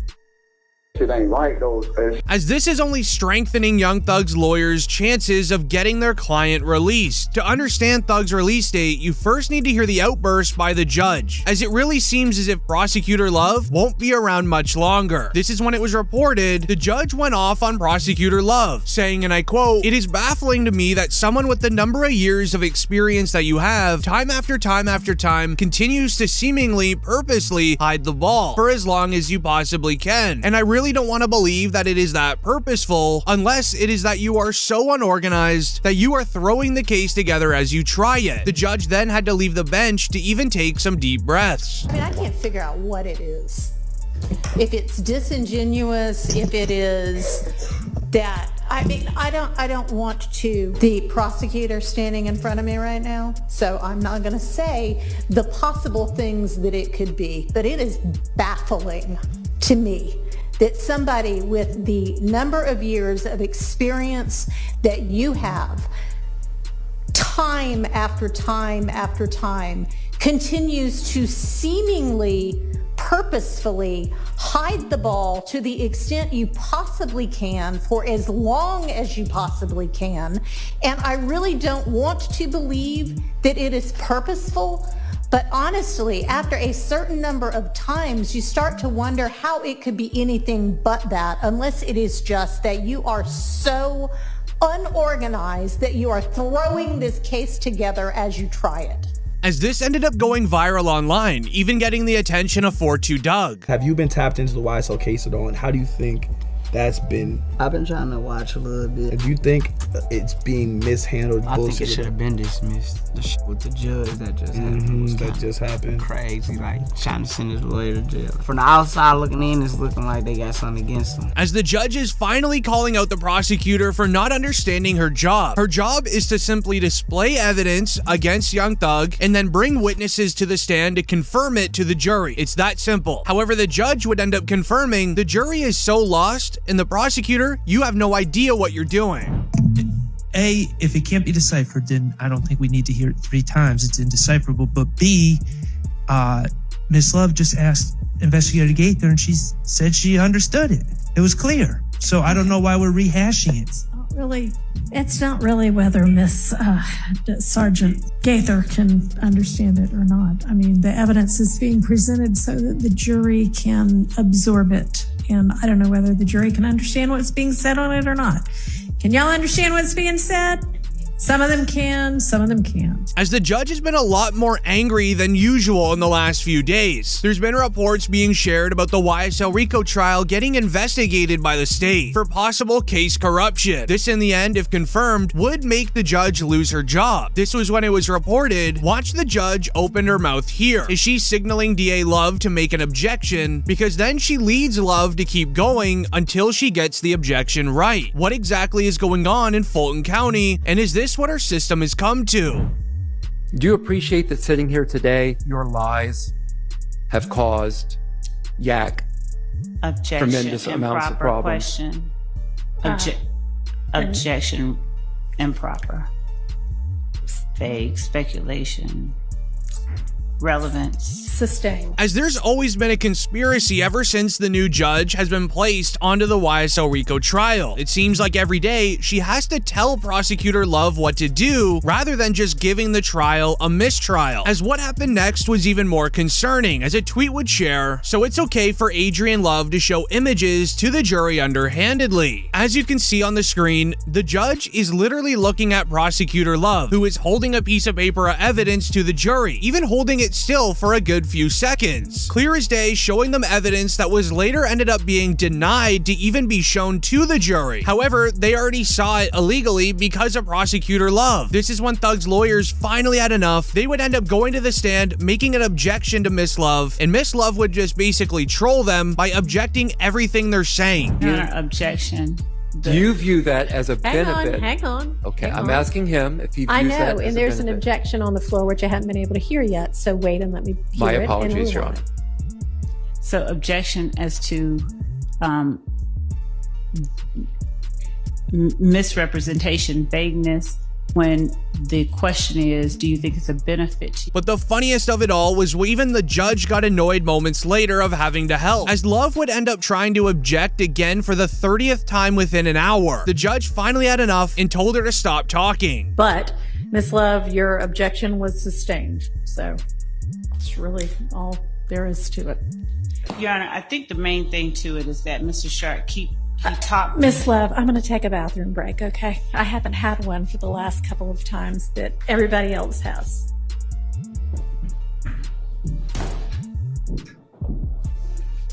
Shit ain't right, though. As this is only strengthening Young Thug's lawyers' chances of getting their client released. To understand Thug's release date, you first need to hear the outburst by the judge, as it really seems as if Prosecutor Love won't be around much longer. This is when it was reported the judge went off on Prosecutor Love, saying, and I quote, "It is baffling to me that someone with the number of years of experience that you have, time after time after time, continues to seemingly purposely hide the ball for as long as you possibly can. And I really don't want to believe that it is that purposeful, unless it is that you are so unorganized that you are throwing the case together as you try it." The judge then had to leave the bench to even take some deep breaths. I mean, I can't figure out what it is. If it's disingenuous, if it is that, I mean, I don't want to, the prosecutor standing in front of me right now, so I'm not going to say the possible things that it could be, but it is baffling to me that somebody with the number of years of experience that you have, time after time after time, continues to seemingly purposefully hide the ball to the extent you possibly can for as long as you possibly can. And I really don't want to believe that it is purposeful. But honestly, after a certain number of times, you start to wonder how it could be anything but that, unless it is just that you are so unorganized that you are throwing this case together as you try it. As this ended up going viral online, even getting the attention of 4-2 Doug. Have you been tapped into the YSL case at all, and how do you think that's been? I've been trying to watch a little bit. Do you think it's being mishandled? I think it should have been dismissed. The shit with the judge that just happened was that just happened. Crazy, like trying to send his lawyer to jail. From the outside looking in, it's looking like they got something against him. As the judge is finally calling out the prosecutor for not understanding her job. Her job is to simply display evidence against Young Thug and then bring witnesses to the stand to confirm it to the jury. It's that simple. However, the judge would end up confirming the jury is so lost, and the prosecutor, you have no idea what you're doing. A, if it can't be deciphered, then I don't think we need to hear it 3 times. It's indecipherable. But B, Ms. Love just asked Investigator Gaither, and she said she understood it. It was clear. So I don't know why we're rehashing it. It's not really whether Miss Sergeant Gaither can understand it or not. I mean, the evidence is being presented so that the jury can absorb it. And I don't know whether the jury can understand what's being said on it or not. Can y'all understand what's being said? Some of them can, some of them can't. As the judge has been a lot more angry than usual in the last few days. There's been reports being shared about the YSL RICO trial getting investigated by the state for possible case corruption. This, in the end, if confirmed, would make the judge lose her job. This was when it was reported, watch the judge open her mouth here. Is she signaling DA Love to make an objection? Because then she leads Love to keep going until she gets the objection right. What exactly is going on in Fulton County, and is this what our system has come to? Do you appreciate that sitting here today, your lies have caused Yak tremendous amounts of problems? Objection, improper, vague, speculation, relevance. Sustained. As there's always been a conspiracy ever since the new judge has been placed onto the YSL RICO trial. It seems like every day she has to tell Prosecutor Love what to do rather than just giving the trial a mistrial. As what happened next was even more concerning, as a tweet would share, "So it's okay for Adrian Love to show images to the jury underhandedly." As you can see on the screen, the judge is literally looking at Prosecutor Love, who is holding a piece of paper of evidence to the jury, even holding it still for a good few seconds. Clear as day, showing them evidence that was later ended up being denied to even be shown to the jury. However, they already saw it illegally because of Prosecutor Love. This is when Thug's lawyers finally had enough. They would end up going to the stand, making an objection to Miss Love, and Miss Love would just basically troll them by objecting everything they're saying. Your Honor, objection. Do you view that as a benefit? Hang on. Okay, hang I'm on. asking him if he views I know, that as and a there's an benefit. objection on the floor which I haven't been able to hear yet. So wait and let me hear My it. apologies, Your Honor. So objection as to misrepresentation, vagueness, when the question is, do you think it's a benefit to you? But the funniest of it all was even the judge got annoyed moments later of having to help, as Love would end up trying to object again for the 30th time within an hour. The judge finally had enough and told her to stop talking. But, Ms. Love, your objection was sustained. So that's really all there is to it. Your Honor, I think the main thing to it is that Mr. Sharp he talked. Miss Love, I'm going to take a bathroom break, okay? I haven't had one for the last couple of times that everybody else has.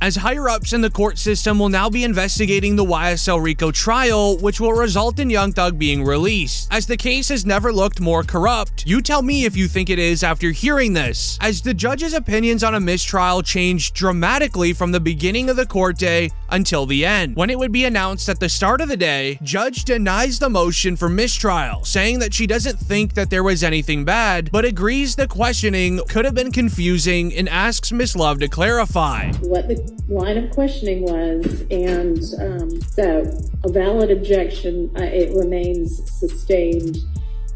As higher-ups in the court system will now be investigating the YSL RICO trial, which will result in Young Thug being released. As the case has never looked more corrupt, you tell me if you think it is after hearing this, as the judge's opinions on a mistrial changed dramatically from the beginning of the court day until the end. When it would be announced at the start of the day, judge denies the motion for mistrial, saying that she doesn't think that there was anything bad, but agrees the questioning could have been confusing and asks Miss Love to clarify. What the line of questioning was, and so a valid objection, it remains sustained,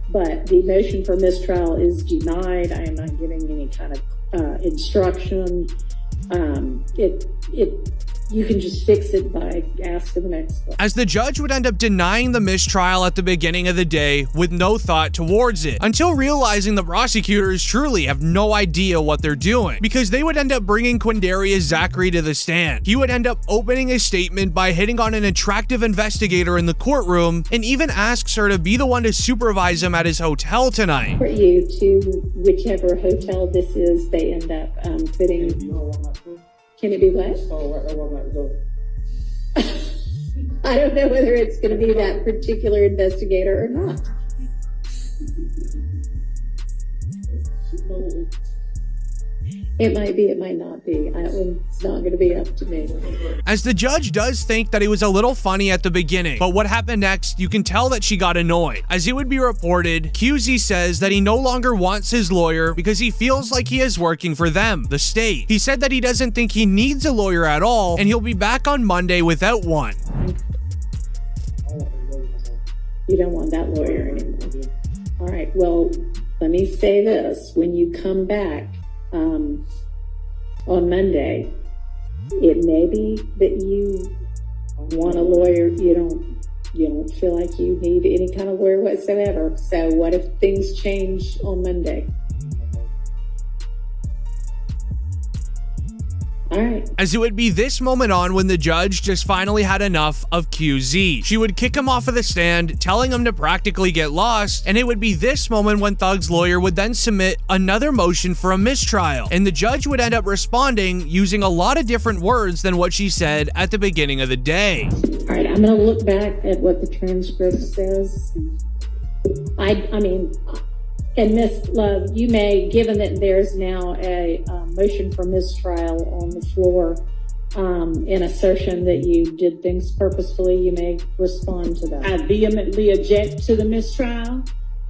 but the motion for mistrial is denied. I am not giving any kind of instruction. You can just fix it by asking the next one. As the judge would end up denying the mistrial at the beginning of the day with no thought towards it, until realizing the prosecutors truly have no idea what they're doing, because they would end up bringing Quindarius Zachary to the stand. He would end up opening his statement by hitting on an attractive investigator in the courtroom and even asks her to be the one to supervise him at his hotel tonight. For you to whichever hotel this is, they end up putting. Can it be what? I don't know whether it's going to be that particular investigator or not. It might be, it might not be. It's not going to be up to me. As the judge does think that it was a little funny at the beginning, but what happened next, you can tell that she got annoyed. As it would be reported, QZ says that he no longer wants his lawyer because he feels like he is working for them, the state. He said that he doesn't think he needs a lawyer at all, and he'll be back on Monday without one. You don't want that lawyer anymore. All right, well, let me say this. When you come back, on Monday, it may be that you want a lawyer. You don't feel like you need any kind of lawyer whatsoever. So what if things change on Monday? All right. As it would be this moment on when the judge just finally had enough of QZ. She would kick him off of the stand, telling him to practically get lost, and it would be this moment when Thug's lawyer would then submit another motion for a mistrial, and the judge would end up responding using a lot of different words than what she said at the beginning of the day. All right, I'm going to look back at what the transcript says. I mean, and Ms. Love, you may, given that there's now a motion for mistrial on the floor, in assertion that you did things purposefully, you may respond to that. I vehemently object to the mistrial.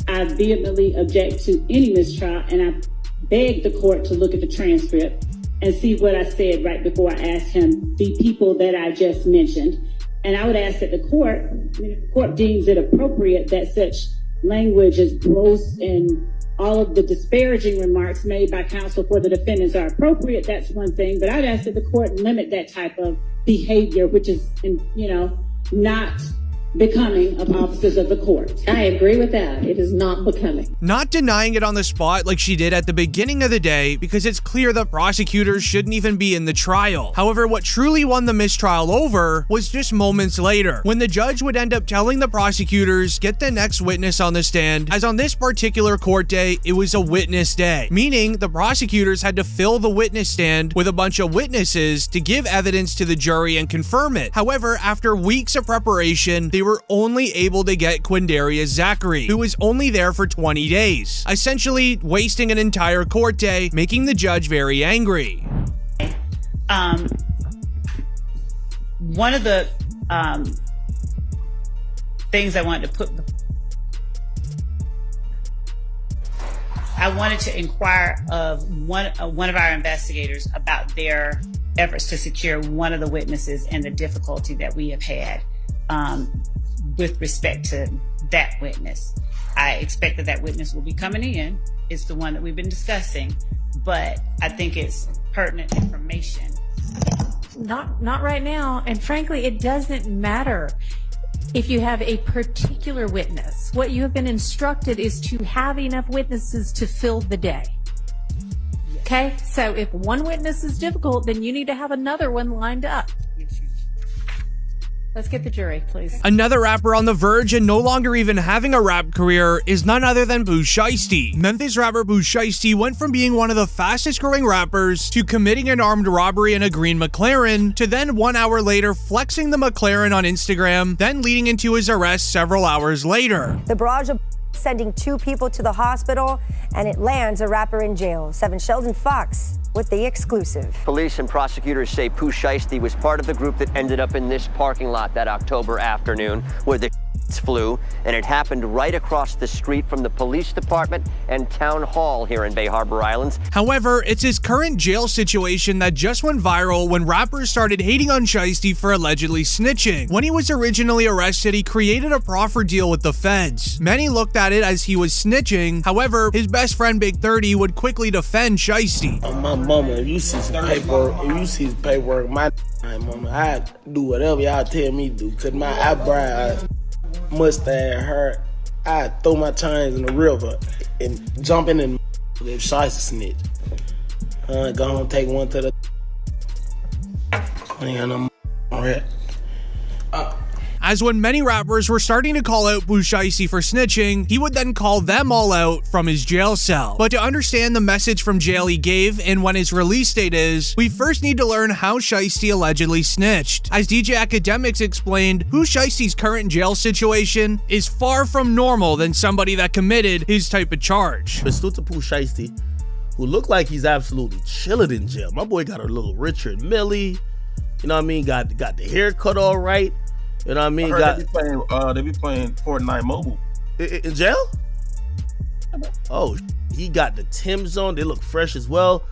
I vehemently object to any mistrial, and I beg the court to look at the transcript and see what I said right before I asked him the people that I just mentioned. And I would ask that the court deems it appropriate that such language is gross and all of the disparaging remarks made by counsel for the defendants are appropriate. That's one thing, but I'd ask that the court limit that type of behavior, which is, not becoming of officers of the court. I agree with that. It is not becoming. Not denying it on the spot like she did at the beginning of the day, because it's clear the prosecutors shouldn't even be in the trial. However, what truly won the mistrial over was just moments later, when the judge would end up telling the prosecutors, get the next witness on the stand, as on this particular court day, it was a witness day, meaning the prosecutors had to fill the witness stand with a bunch of witnesses to give evidence to the jury and confirm it. However, after weeks of preparation, they were only able to get Quindarius Zachary, who was only there for 20 days, essentially wasting an entire court day, making the judge very angry. One of the things I wanted to inquire of one of our investigators about their efforts to secure one of the witnesses and the difficulty that we have had with respect to that witness. I expect that witness will be coming in. It's the one that we've been discussing, but I think it's pertinent information. Not right now, and frankly, it doesn't matter if you have a particular witness. What you have been instructed is to have enough witnesses to fill the day. Okay, so if one witness is difficult, then you need to have another one lined up. Let's get the jury, please. Another rapper on the verge and no longer even having a rap career is none other than Pooh Shiesty. Memphis rapper Pooh Shiesty went from being one of the fastest growing rappers to committing an armed robbery in a green McLaren to then 1 hour later flexing the McLaren on Instagram, then leading into his arrest several hours later. The barrage of sending 2 people to the hospital, and it lands a rapper in jail. 7 Sheldon Fox with the exclusive. Police and prosecutors say Pooh Shiesty was part of the group that ended up in this parking lot that October afternoon where the flew, and it happened right across the street from the police department and town hall here in Bay Harbor Islands. However, it's his current jail situation that just went viral when rappers started hating on Shiesty for allegedly snitching. When he was originally arrested, he created a proffer deal with the feds. Many looked at it as he was snitching. However, his best friend Big 30 would quickly defend Shiesty. My mama, if you see some paperwork, my mama, I do whatever y'all tell me to do, cause my eyebrows, mustache, hair, I throw my chains in the river and jump in and if Shiesty snitch. Go home, take one to the. I ain't got no rat. As when many rappers were starting to call out Pooh Shiesty for snitching, he would then call them all out from his jail cell. But to understand the message from jail he gave and when his release date is, we first need to learn how Shiesty allegedly snitched. As DJ Academics explained, Pooh Shiesty's current jail situation is far from normal than somebody that committed his type of charge. But still to Pooh Shiesty, who looked like he's absolutely chilling in jail. My boy got a little Richard Millie, you know what I mean? Got the haircut all right. You know what I mean? They be playing Fortnite Mobile. In jail? Oh, he got the Timbs on. They look fresh as well.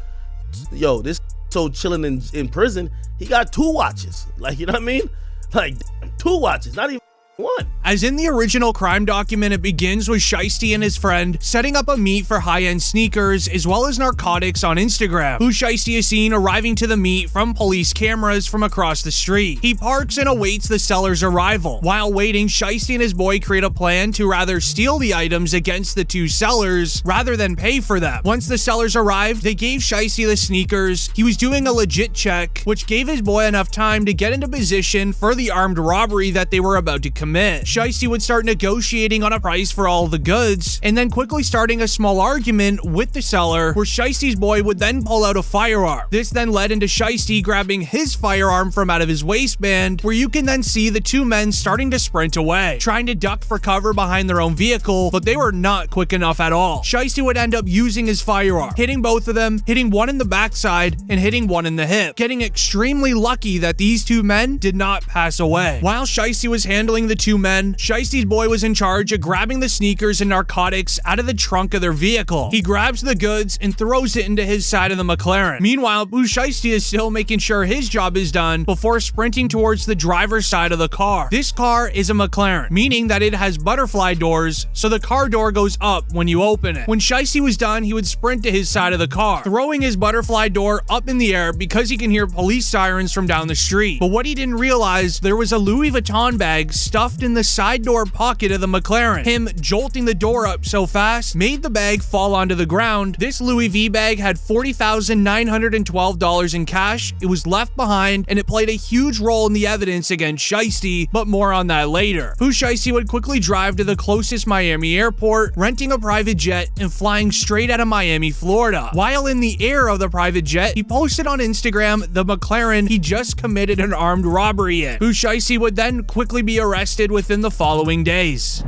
Yo, this so chilling in prison. He got 2 watches. Like, you know what I mean? Like, 2 watches, not even 1. As in the original crime document, it begins with Shiesty and his friend setting up a meet for high-end sneakers as well as narcotics on Instagram. Pooh Shiesty is seen arriving to the meet from police cameras from across the street. He parks and awaits the seller's arrival. While waiting, Shiesty and his boy create a plan to rather steal the items against the 2 sellers rather than pay for them. Once the sellers arrived, they gave Shiesty the sneakers. He was doing a legit check, which gave his boy enough time to get into position for the armed robbery that they were about to commit. Shiesty would start negotiating on a price for all the goods, and then quickly starting a small argument with the seller, where Shiesty's boy would then pull out a firearm. This then led into Shiesty grabbing his firearm from out of his waistband, where you can then see the 2 men starting to sprint away, trying to duck for cover behind their own vehicle, but they were not quick enough at all. Shiesty would end up using his firearm, hitting both of them, hitting one in the backside and hitting one in the hip, getting extremely lucky that these 2 men did not pass away. While Shiesty was handling the 2 men, Shiesty's boy was in charge of grabbing the sneakers and narcotics out of the trunk of their vehicle. He grabs the goods and throws it into his side of the McLaren. Meanwhile, Pooh Shiesty is still making sure his job is done before sprinting towards the driver's side of the car. This car is a McLaren, meaning that it has butterfly doors, so the car door goes up when you open it. When Shiesty was done, he would sprint to his side of the car, throwing his butterfly door up in the air because he can hear police sirens from down the street. But what he didn't realize, there was a Louis Vuitton bag stuffed in the side door pocket of the McLaren. Him jolting the door up so fast made the bag fall onto the ground. This Louis V bag had $40,912 in cash. It was left behind, and it played a huge role in the evidence against Shiesty, but more on that later. Pooh Shiesty would quickly drive to the closest Miami airport, renting a private jet and flying straight out of Miami, Florida. While in the air of the private jet, he posted on Instagram the McLaren he just committed an armed robbery in. Pooh Shiesty would then quickly be arrested within the following days.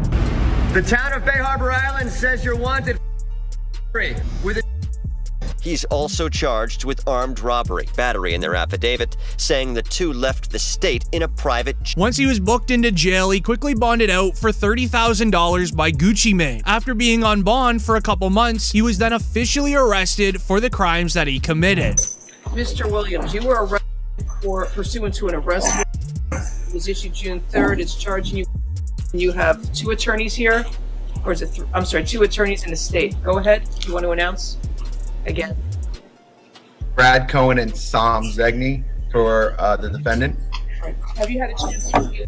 The town of Bay Harbor Island says you're wanted with a He's also charged with armed robbery, battery in their affidavit, saying the two left the state in a private jet. Once he was booked into jail, he quickly bonded out for $30,000 by Gucci Mane. After being on bond for a couple months, he was then officially arrested for the crimes that he committed. Mr. Williams, you were arrested for pursuant to an arrest warrant. It was issued June 3rd. It's charging you. You have two attorneys here, or is it? I'm sorry, two attorneys in the state. Go ahead. You want to announce again? Brad Cohen and Sam Zegny for the defendant. Right. Have you had a chance to review?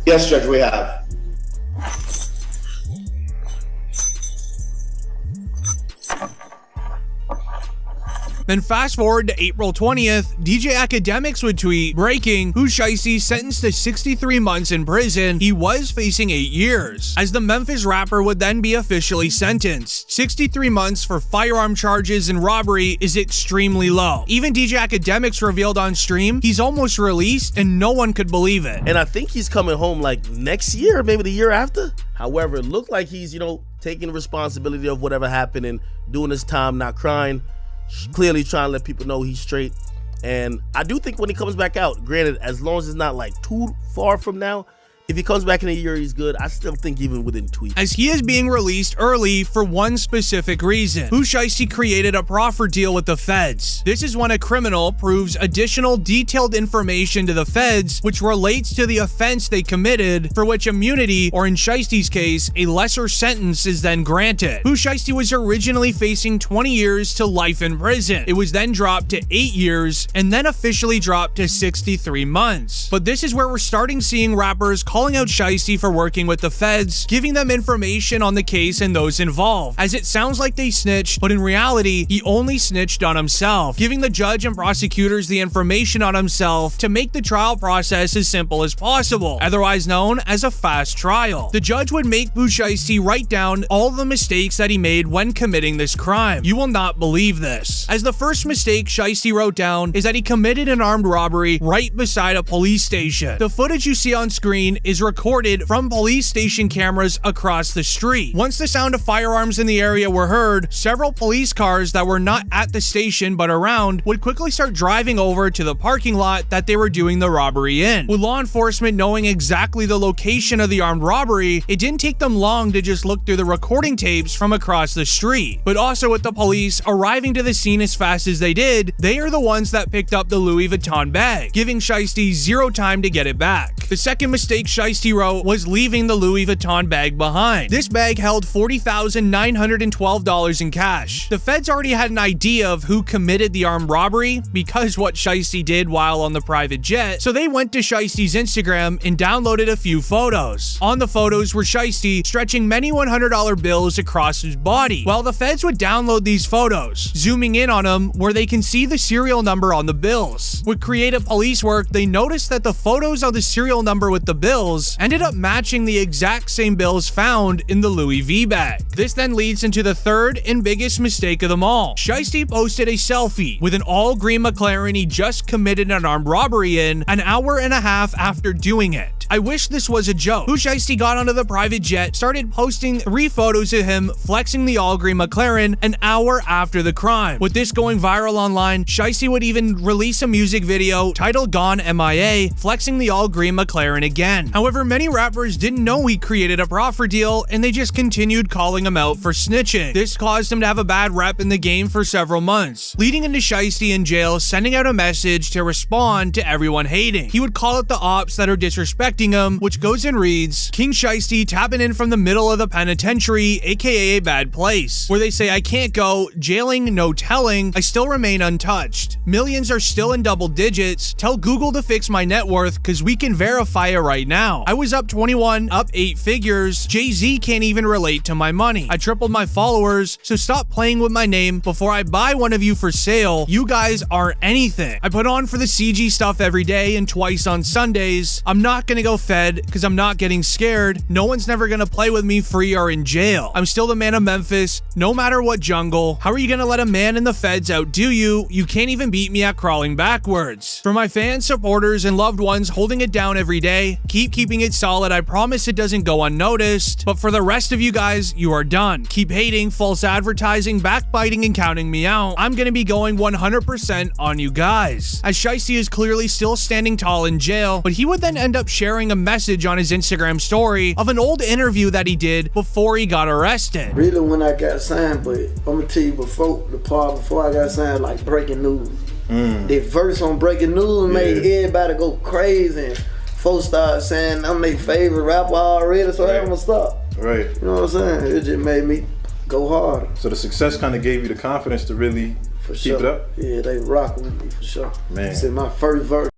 Yes, Judge, we have. Then fast forward to April 20th, DJ Academics would tweet, breaking, Pooh Shiesty sentenced to 63 months in prison. He was facing 8 years, as the Memphis rapper would then be officially sentenced. 63 months for firearm charges and robbery is extremely low. Even DJ Academics revealed on stream he's almost released and no one could believe it. And I think he's coming home like next year, maybe the year after. However, it looked like he's, taking responsibility of whatever happened and doing his time, not crying. Clearly trying to let people know he's straight. And I do think when he comes back out, granted, as long as it's not like too far from now, if he comes back in a year, he's good. I still think even within 2 weeks. As he is being released early for one specific reason. Pooh Shiesty created a proffer deal with the feds. This is when a criminal proves additional detailed information to the feds which relates to the offense they committed, for which immunity, or in Shiesty's case, a lesser sentence is then granted. Pooh Shiesty was originally facing 20 years to life in prison. It was then dropped to 8 years and then officially dropped to 63 months. But this is where we're starting seeing rappers calling out Shiesty for working with the feds, giving them information on the case and those involved, as it sounds like they snitched, but in reality, he only snitched on himself, giving the judge and prosecutors the information on himself to make the trial process as simple as possible, otherwise known as a fast trial. The judge would make Pooh Shiesty write down all the mistakes that he made when committing this crime. You will not believe this, as the first mistake Shiesty wrote down is that he committed an armed robbery right beside a police station. The footage you see on screen is recorded from police station cameras across the street. Once the sound of firearms in the area were heard, several police cars that were not at the station but around would quickly start driving over to the parking lot that they were doing the robbery in. With law enforcement knowing exactly the location of the armed robbery, it didn't take them long to just look through the recording tapes from across the street. But also with the police arriving to the scene as fast as they did, they are the ones that picked up the Louis Vuitton bag, giving Shiesty zero time to get it back. The second mistake Shiesty wrote was leaving the Louis Vuitton bag behind. This bag held $40,912 in cash. The feds already had an idea of who committed the armed robbery because what Shiesty did while on the private jet, so they went to Shiesty's Instagram and downloaded a few photos. On the photos were Shiesty stretching many $100 bills across his body. Well, the feds would download these photos, zooming in on them where they can see the serial number on the bills. With creative police work, they noticed that the photos of the serial number with the bills ended up matching the exact same bills found in the Louis V bag. This then leads into the third and biggest mistake of them all. Shiesty posted a selfie with an all-green McLaren he just committed an armed robbery in an hour and a half after doing it. I wish this was a joke. Pooh Shiesty got onto the private jet, started posting 3 photos of him flexing the all-green McLaren an hour after the crime. With this going viral online, Shiesty would even release a music video titled Gone MIA, flexing the all-green McLaren again. However, many rappers didn't know he created a proffer deal and they just continued calling him out for snitching. This caused him to have a bad rep in the game for several months, leading into Shiesty in jail sending out a message to respond to everyone hating. He would call out the ops that are disrespecting him, which goes and reads, King Shiesty tapping in from the middle of the penitentiary, aka a bad place, where they say I can't go, jailing, no telling, I still remain untouched. Millions are still in double digits, tell Google to fix my net worth cause we can verify it right now. I was up 21, up 8 figures, Jay-Z can't even relate to my money. I tripled my followers, so stop playing with my name before I buy one of you for sale. You guys aren't anything. I put on for the CG stuff every day and twice on Sundays. I'm not gonna go go fed because I'm not getting scared. No one's never gonna play with me free or in jail. I'm still the man of Memphis, no matter what jungle. How are you gonna let a man in the feds outdo you? You can't even beat me at crawling backwards. For my fans, supporters, and loved ones holding it down every day, keep keeping it solid. I promise it doesn't go unnoticed. But for the rest of you guys, you are done. Keep hating, false advertising, backbiting, and counting me out. I'm gonna be going 100% on you guys. As Shiesty is clearly still standing tall in jail, but he would then end up sharing a message on his Instagram story of an old interview that he did before he got arrested. Really, when I got signed, but I'm gonna tell you before I got signed, like breaking news. The verse on breaking news made everybody go crazy, and folks started saying I'm their favorite rapper already, so I'm gonna stop. Right. You know what I'm saying? It just made me go harder. So the success kind of gave you the confidence to really keep it up? Yeah, they rock with me for sure. Man. It's in my first verse.